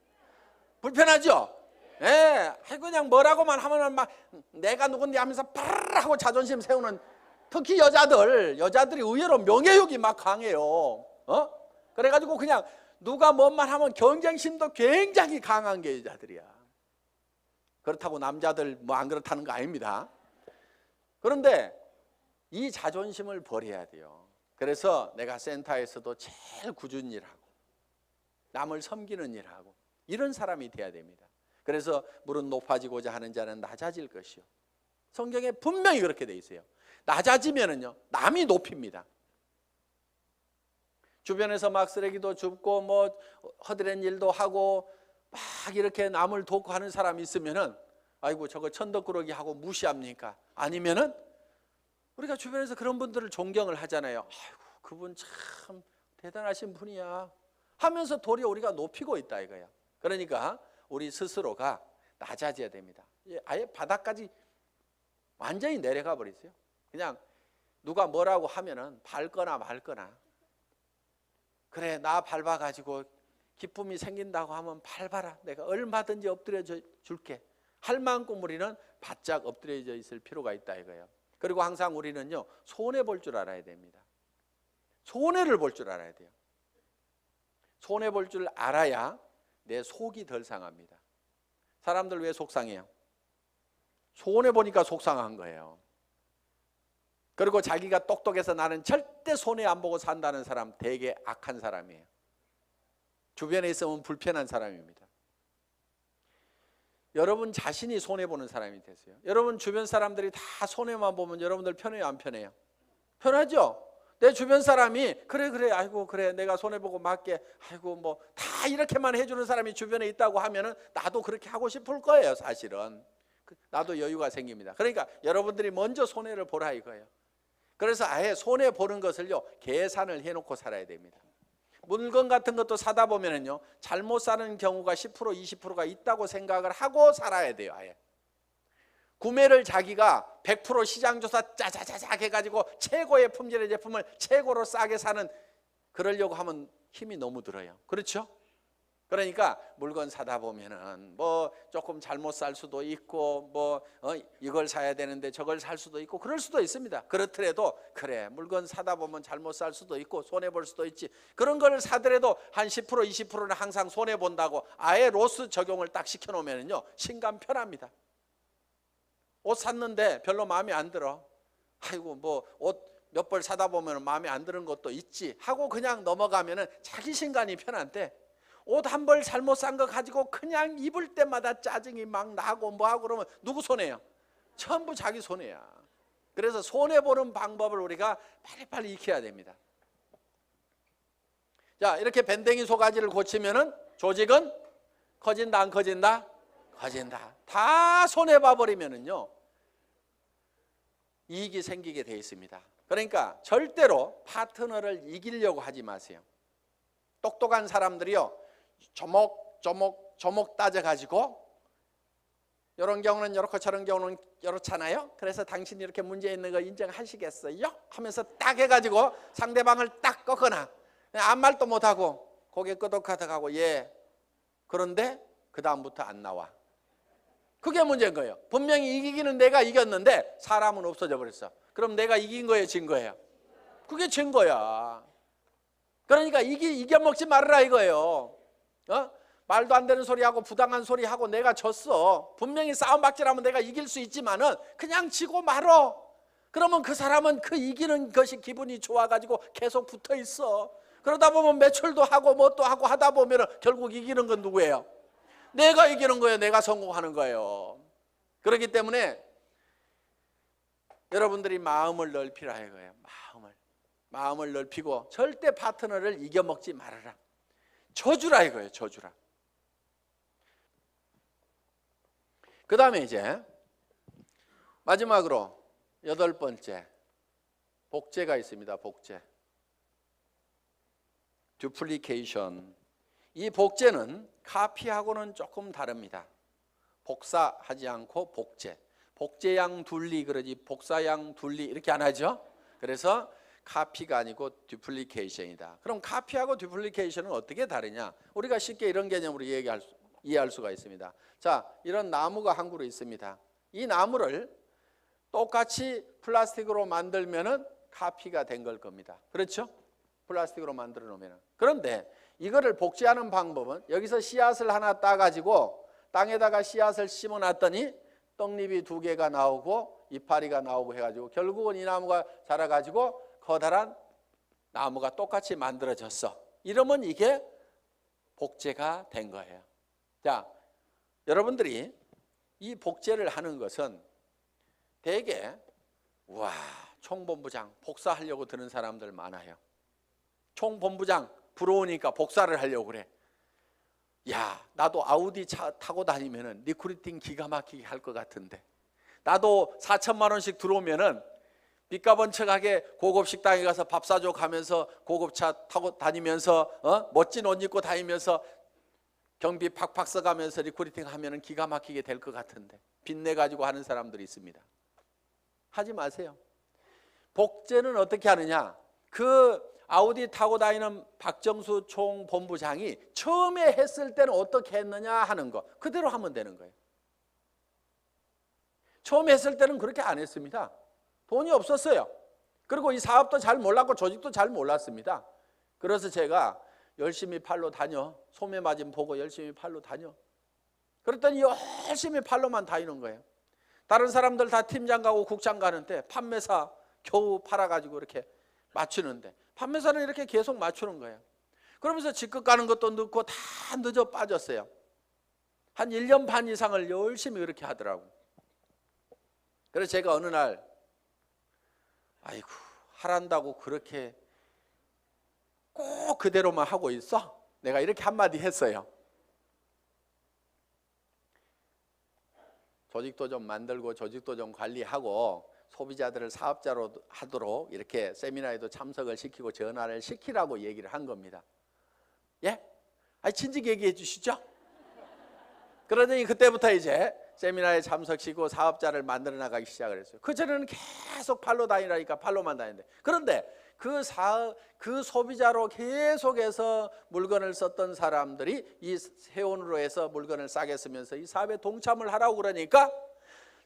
불편하죠? 예, 그냥 뭐라고만 하면 막 내가 누군데 하면서 파르르 하고 자존심 세우는, 특히 여자들이 의외로 명예욕이 막 강해요. 그래가지고 그냥 누가 뭔 말 하면 경쟁심도 굉장히 강한 게 여자들이야. 그렇다고 남자들 뭐 안 그렇다는 거 아닙니다. 그런데 이 자존심을 버려야 돼요. 그래서 내가 센터에서도 제일 꾸준히 일하고 남을 섬기는 일하고 이런 사람이 돼야 됩니다. 그래서 무릇 높아지고자 하는 자는 낮아질 것이요. 성경에 분명히 그렇게 돼 있어요. 낮아지면은요, 남이 높입니다. 주변에서 막 쓰레기도 줍고 뭐 허드렛 일도 하고 막 이렇게 남을 돕고 하는 사람이 있으면은 아이고 저거 천덕꾸러기 하고 무시합니까? 아니면은 우리가 주변에서 그런 분들을 존경을 하잖아요. 아이고 그분 참 대단하신 분이야 하면서 도리어 우리가 높이고 있다 이거야. 그러니까 우리 스스로가 낮아져야 됩니다. 아예 바닥까지 완전히 내려가 버리세요. 그냥 누가 뭐라고 하면은 밟거나 말거나. 그래, 나 밟아가지고 기쁨이 생긴다고 하면 밟아라. 내가 얼마든지 엎드려 줄게. 할 만큼 우리는 바짝 엎드려져 있을 필요가 있다 이거예요. 그리고 항상 우리는요, 손해 볼 줄 알아야 됩니다. 손해를 볼 줄 알아야 돼요. 손해 볼 줄 알아야 내 속이 덜 상합니다. 사람들 왜 속상해요? 손해 보니까 속상한 거예요. 그리고 자기가 똑똑해서 나는 절대 손해 안 보고 산다는 사람 되게 악한 사람이에요. 주변에 있으면 불편한 사람입니다. 여러분 자신이 손해보는 사람이 되세요. 여러분 주변 사람들이 다 손해만 보면 여러분들 편해요, 안 편해요? 편하죠? 내 주변 사람이 그래 아이고 그래 내가 손해보고 맞게 아이고 뭐 다 이렇게만 해주는 사람이 주변에 있다고 하면은 나도 그렇게 하고 싶을 거예요. 사실은 나도 여유가 생깁니다. 그러니까 여러분들이 먼저 손해를 보라 이거예요. 그래서 아예 손해보는 것을요 계산을 해놓고 살아야 됩니다. 물건 같은 것도 사다 보면은요 잘못 사는 경우가 10% 20%가 있다고 생각을 하고 살아야 돼요. 아예 구매를 자기가 100% 시장조사 짜자자작 해가지고 최고의 품질의 제품을 최고로 싸게 사는 그러려고 하면 힘이 너무 들어요. 그렇죠? 그러니까 물건 사다 보면은 뭐 조금 잘못 살 수도 있고 뭐 이걸 사야 되는데 저걸 살 수도 있고 그럴 수도 있습니다. 그렇더라도 그래 물건 사다 보면 잘못 살 수도 있고 손해 볼 수도 있지. 그런 걸 사더라도 한 10% 20%는 항상 손해 본다고 아예 로스 적용을 딱 시켜 놓으면은요 신감 편합니다. 옷 샀는데 별로 마음에 안 들어. 아이고 뭐 옷 몇 벌 사다 보면 마음에 안 드는 것도 있지 하고 그냥 넘어가면은 자기 신간이 편한데 옷 한 벌 잘못 산 거 가지고 그냥 입을 때마다 짜증이 막 나고 뭐하고 그러면 누구 손해요? 전부 자기 손해야. 그래서 손해보는 방법을 우리가 빨리빨리 익혀야 됩니다. 자, 이렇게 밴댕이 소가지를 고치면은 조직은 커진다 안 커진다? 커진다. 다 손해봐 버리면은요 이익이 생기게 돼 있습니다. 그러니까 절대로 파트너를 이기려고 하지 마세요. 똑똑한 사람들이요 조목 따져가지고 이런 경우는 이렇고 저런 경우는 이렇잖아요. 그래서 당신이 이렇게 문제 있는 거 인정하시겠어요? 하면서 딱 해가지고 상대방을 딱 꺾거나 아무 말도 못하고 고개 끄덕하다가고 예 그런데 그 다음부터 안 나와. 그게 문제인 거예요. 분명히 이기기는 내가 이겼는데 사람은 없어져 버렸어. 그럼 내가 이긴 거예요, 진 거예요? 그게 진 거야. 그러니까 이겨먹지 말아라 이거예요. 말도 안 되는 소리하고 부당한 소리하고 내가 졌어. 분명히 싸움박질하면 내가 이길 수 있지만은 그냥 지고 말어. 그러면 그 사람은 그 이기는 것이 기분이 좋아가지고 계속 붙어 있어. 그러다 보면 매출도 하고 뭣도 하고 하다 보면은 결국 이기는 건 누구예요? 내가 이기는 거예요. 내가 성공하는 거예요. 그렇기 때문에 여러분들이 마음을 넓히라 이거예요. 마음을 넓히고 절대 파트너를 이겨먹지 말아라. 져주라 이거예요. 져주라. 그 다음에 이제 마지막으로 8번째 복제가 있습니다. 복제. 듀플리케이션. 이 복제는 카피하고는 조금 다릅니다. 복사하지 않고 복제. 복제양 둘리 그러지 복사양 둘리 이렇게 안 하죠. 그래서 카피가 아니고 듀플리케이션이다. 그럼 카피하고 듀플리케이션은 어떻게 다르냐? 우리가 쉽게 이런 개념으로 이해할 수가 있습니다. 자, 이런 나무가 한 그루 있습니다. 이 나무를 똑같이 플라스틱으로 만들면은 카피가 된 걸 겁니다. 그렇죠? 플라스틱으로 만들어 놓으면. 그런데 이거를 복제하는 방법은 여기서 씨앗을 하나 따가지고 땅에다가 씨앗을 심어놨더니 떡잎이 2개가 나오고 이파리가 나오고 해가지고 결국은 이 나무가 자라가지고 커다란 나무가 똑같이 만들어졌어. 이러면 이게 복제가 된 거예요. 자, 여러분들이 이 복제를 하는 것은 대개 와 총본부장 복사하려고 드는 사람들 많아요. 총본부장 부러우니까 복사를 하려고 그래. 야, 나도 아우디 차 타고 다니면은 리크루팅 기가 막히게 할 것 같은데 나도 4천만 원씩 들어오면은 빚가번척하게 고급 식당에 가서 밥 사줘 가면서 고급차 타고 다니면서 멋진 옷 입고 다니면서 경비 팍팍 써가면서 리크루팅 하면 기가 막히게 될 것 같은데 빚내 가지고 하는 사람들이 있습니다. 하지 마세요. 복제는 어떻게 하느냐, 그 아우디 타고 다니는 박정수 총본부장이 처음에 했을 때는 어떻게 했느냐 하는 거 그대로 하면 되는 거예요. 처음에 했을 때는 그렇게 안 했습니다. 돈이 없었어요. 그리고 이 사업도 잘 몰랐고 조직도 잘 몰랐습니다. 그래서 제가 열심히 팔로 다녀, 소매 마진 보고 열심히 팔로 다녀. 그랬더니 열심히 팔로만 다니는 거예요. 다른 사람들 다 팀장 가고 국장 가는데 판매사 겨우 팔아가지고 이렇게 맞추는데 판매사는 이렇게 계속 맞추는 거예요. 그러면서 직급 가는 것도 늦고 다 늦어 빠졌어요. 한 1년 반 이상을 열심히 그렇게 하더라고. 그래서 제가 어느 날 아이고 하란다고 그렇게 꼭 그대로만 하고 있어? 내가 이렇게 한마디 했어요. 조직도 좀 만들고 조직도 좀 관리하고 소비자들을 사업자로 하도록 이렇게 세미나에도 참석을 시키고 전화를 시키라고 얘기를 한 겁니다. 예? 아니 진즉 얘기해 주시죠. 그러더니 그때부터 이제 세미나에 참석시키고 사업자를 만들어 나가기 시작을 했어요. 그전에는 계속 팔로 다니라니까 팔로만 다니는데, 그런데 그 소비자로 계속해서 물건을 썼던 사람들이 이 세원으로 해서 물건을 싸게 쓰면서 이 사업에 동참을 하라고 그러니까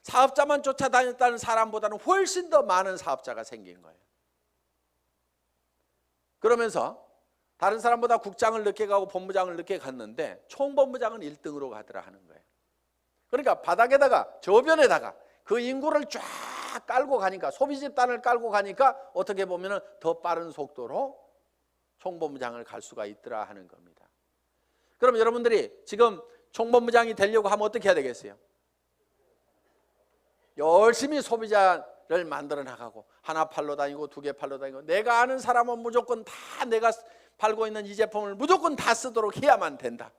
사업자만 쫓아다녔다는 사람보다는 훨씬 더 많은 사업자가 생긴 거예요. 그러면서 다른 사람보다 국장을 늦게 가고 본부장을 늦게 갔는데 총본부장은 1등으로 가더라 하는 거예요. 그러니까 바닥에다가 저변에다가 그 인구를 쫙 깔고 가니까, 소비 집단을 깔고 가니까 어떻게 보면 더 빠른 속도로 총본부장을 갈 수가 있더라 하는 겁니다. 그럼 여러분들이 지금 총본부장이 되려고 하면 어떻게 해야 되겠어요? 열심히 소비자를 만들어 나가고 하나 팔러 다니고 두 개 팔러 다니고 내가 아는 사람은 무조건 다 내가 팔고 있는 이 제품을 무조건 다 쓰도록 해야만 된다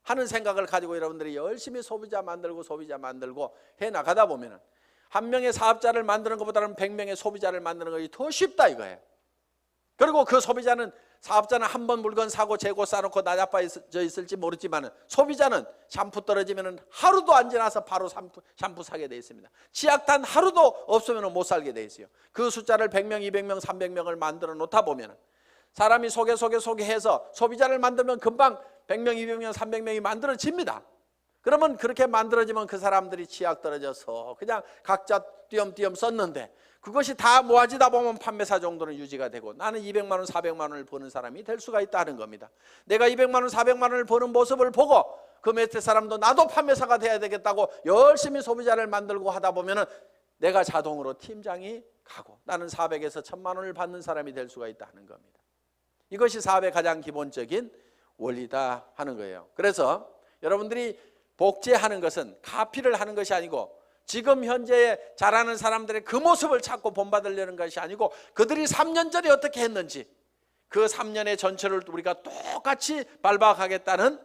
하는 생각을 가지고 여러분들이 열심히 소비자 만들고 해 나가다 보면은 한 명의 사업자를 만드는 것보다는 100명의 소비자를 만드는 것이 더 쉽다 이거예요. 그리고 그 소비자는, 사업자는 한 번 물건 사고 재고 싸놓고 나자빠져 있을지 모르지만 소비자는 샴푸 떨어지면 하루도 안 지나서 바로 샴푸 사게 돼 있습니다. 치약 단 하루도 없으면 못 살게 돼 있어요. 그 숫자를 100명, 200명, 300명을 만들어 놓다 보면 사람이 소개해서 소비자를 만들면 금방 100명, 200명, 300명이 만들어집니다. 그러면 그렇게 만들어지면 그 사람들이 치약 떨어져서 그냥 각자 띄엄띄엄 썼는데 그것이 다 모아지다 보면 판매사 정도는 유지가 되고 나는 200만 원, 400만 원을 버는 사람이 될 수가 있다는 겁니다. 내가 200만 원, 400만 원을 버는 모습을 보고 그 밑에 사람도 나도 판매사가 돼야 되겠다고 열심히 소비자를 만들고 하다 보면 내가 자동으로 팀장이 가고 나는 400에서 1000만 원을 받는 사람이 될 수가 있다는 겁니다. 이것이 사업의 가장 기본적인 원리다 하는 거예요. 그래서 여러분들이 복제하는 것은 카피를 하는 것이 아니고 지금 현재 잘하는 사람들의 그 모습을 찾고 본받으려는 것이 아니고 그들이 3년 전에 어떻게 했는지 그 3년의 전체를 우리가 똑같이 밟아가겠다는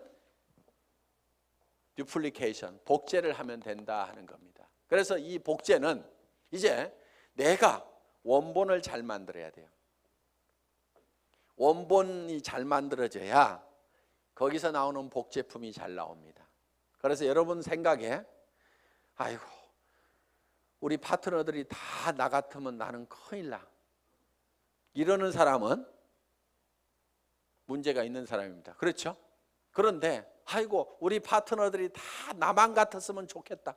듀플리케이션, 복제를 하면 된다 하는 겁니다. 그래서 이 복제는 이제 내가 원본을 잘 만들어야 돼요. 원본이 잘 만들어져야 거기서 나오는 복제품이 잘 나옵니다. 그래서 여러분 생각에 아이고 우리 파트너들이 다 나 같으면 나는 큰일 나, 이러는 사람은 문제가 있는 사람입니다. 그렇죠? 그런데 아이고 우리 파트너들이 다 나만 같았으면 좋겠다,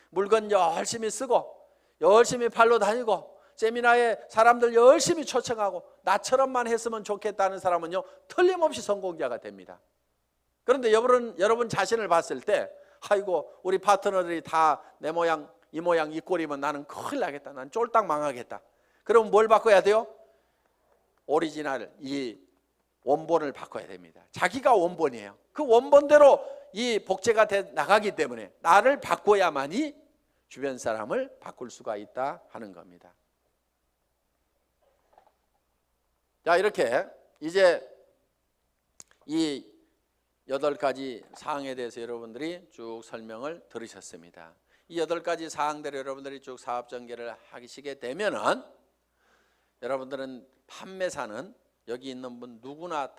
물건 열심히 쓰고 열심히 팔러 다니고 세미나에 사람들 열심히 초청하고 나처럼만 했으면 좋겠다는 사람은요 틀림없이 성공자가 됩니다. 그런데 여러분 자신을 봤을 때 아이고 우리 파트너들이 다 내 모양 이 모양 이 꼴이면 나는 큰일 나겠다, 난 쫄딱 망하겠다. 그럼 뭘 바꿔야 돼요? 오리지널, 이 원본을 바꿔야 됩니다. 자기가 원본이에요. 그 원본대로 이 복제가 돼 나가기 때문에 나를 바꿔야만이 주변 사람을 바꿀 수가 있다 하는 겁니다. 자, 이렇게 이제 이 8가지 사항에 대해서 여러분들이 쭉 설명을 들으셨습니다. 이 8가지 사항대로 여러분들이 쭉 사업 전개를 하시게 되면은 여러분들은 판매사는 여기 있는 분 누구나 다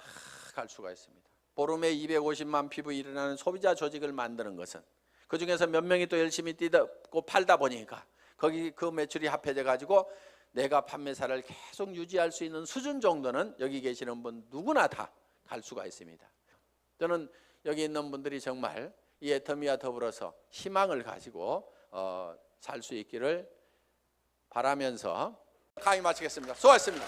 갈 수가 있습니다. 보름에 250만 피부 일어나는 소비자 조직을 만드는 것은 그 중에서 몇 명이 또 열심히 뛰고 팔다 보니까 거기 그 매출이 합해져 가지고 내가 판매사를 계속 유지할 수 있는 수준 정도는 여기 계시는 분 누구나 다 갈 수가 있습니다. 저는 여기 있는 분들이 정말 이 애터미와 더불어서 희망을 가지고 살 수 있기를 바라면서 강의 마치겠습니다. 수고하셨습니다.